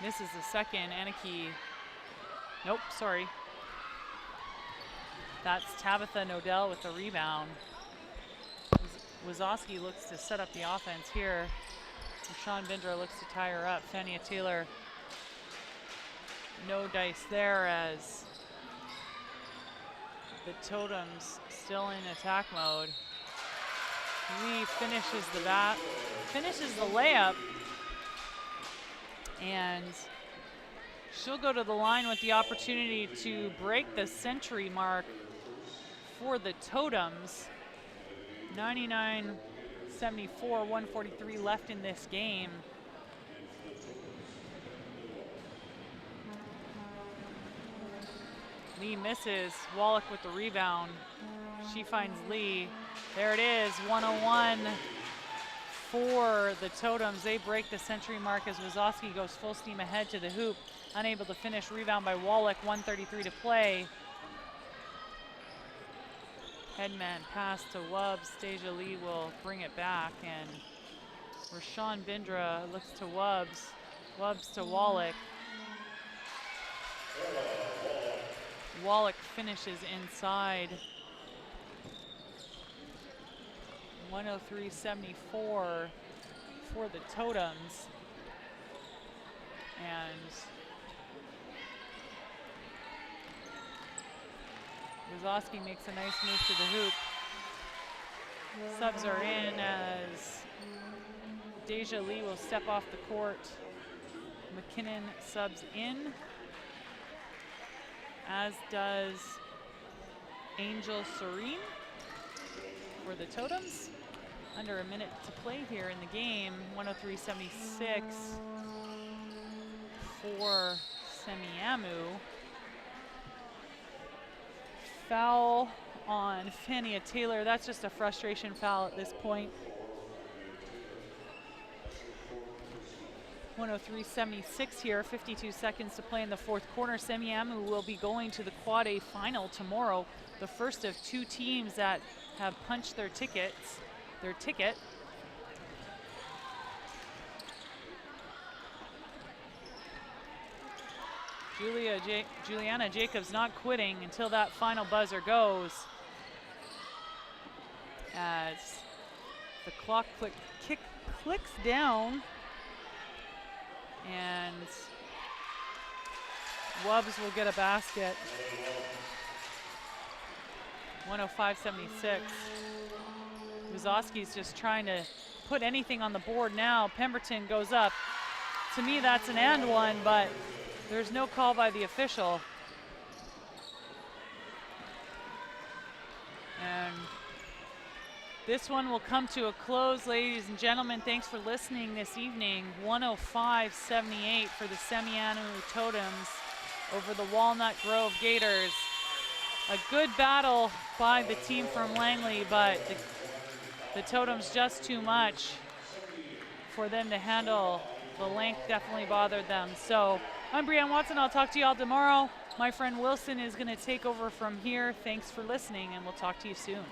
Misses the second. Aniki, nope, sorry. That's Tabitha Nodell with the rebound. Wazowski looks to set up the offense here. Sean Bindra looks to tie her up. Fania Taylor, no dice there as the Totems still in attack mode. Lee finishes the layup, and she'll go to the line with the opportunity to break the century mark for the Totems. 99-74, 143 left in this game. Lee misses, Wallach with the rebound. She finds Lee. There it is, 101 for the Totems. They break the century mark as Wazowski goes full steam ahead to the hoop. Unable to finish, rebound by Wallach, 1:33 to play. Headman pass to Wubbs. Deja Lee will bring it back, and Rashawn Bindra looks to Wubbs. Wubbs to Wallach. Wallach finishes inside. 103-74 for the Totems. And Wazowski makes a nice move to the hoop. Subs are in as Deja Lee will step off the court. McKinnon subs in, as does Angel Serene for the Totems. Under a minute to play here in the game. 103-76 for Semiahmoo. Foul on Fania Taylor. That's just a frustration foul at this point. 103.76 here, 52 seconds to play in the fourth quarter. Semiahmoo will be going to the Quad A final tomorrow, the first of 2 teams that have punched their ticket. Juliana Jacobs not quitting until that final buzzer goes, as the clock clicks down, and Wubbs will get a basket. 105.76. Wazowski's just trying to put anything on the board now. Pemberton goes up. To me, that's an and one, but there's no call by the official. And this one will come to a close, ladies and gentlemen. Thanks for listening this evening. 105-78 for the Semiahmoo Totems over the Walnut Grove Gators. A good battle by the team from Langley, but the Totems just too much for them to handle. The length definitely bothered them. So I'm Brianne Watson. I'll talk to you all tomorrow. My friend Wilson is going to take over from here. Thanks for listening, and we'll talk to you soon.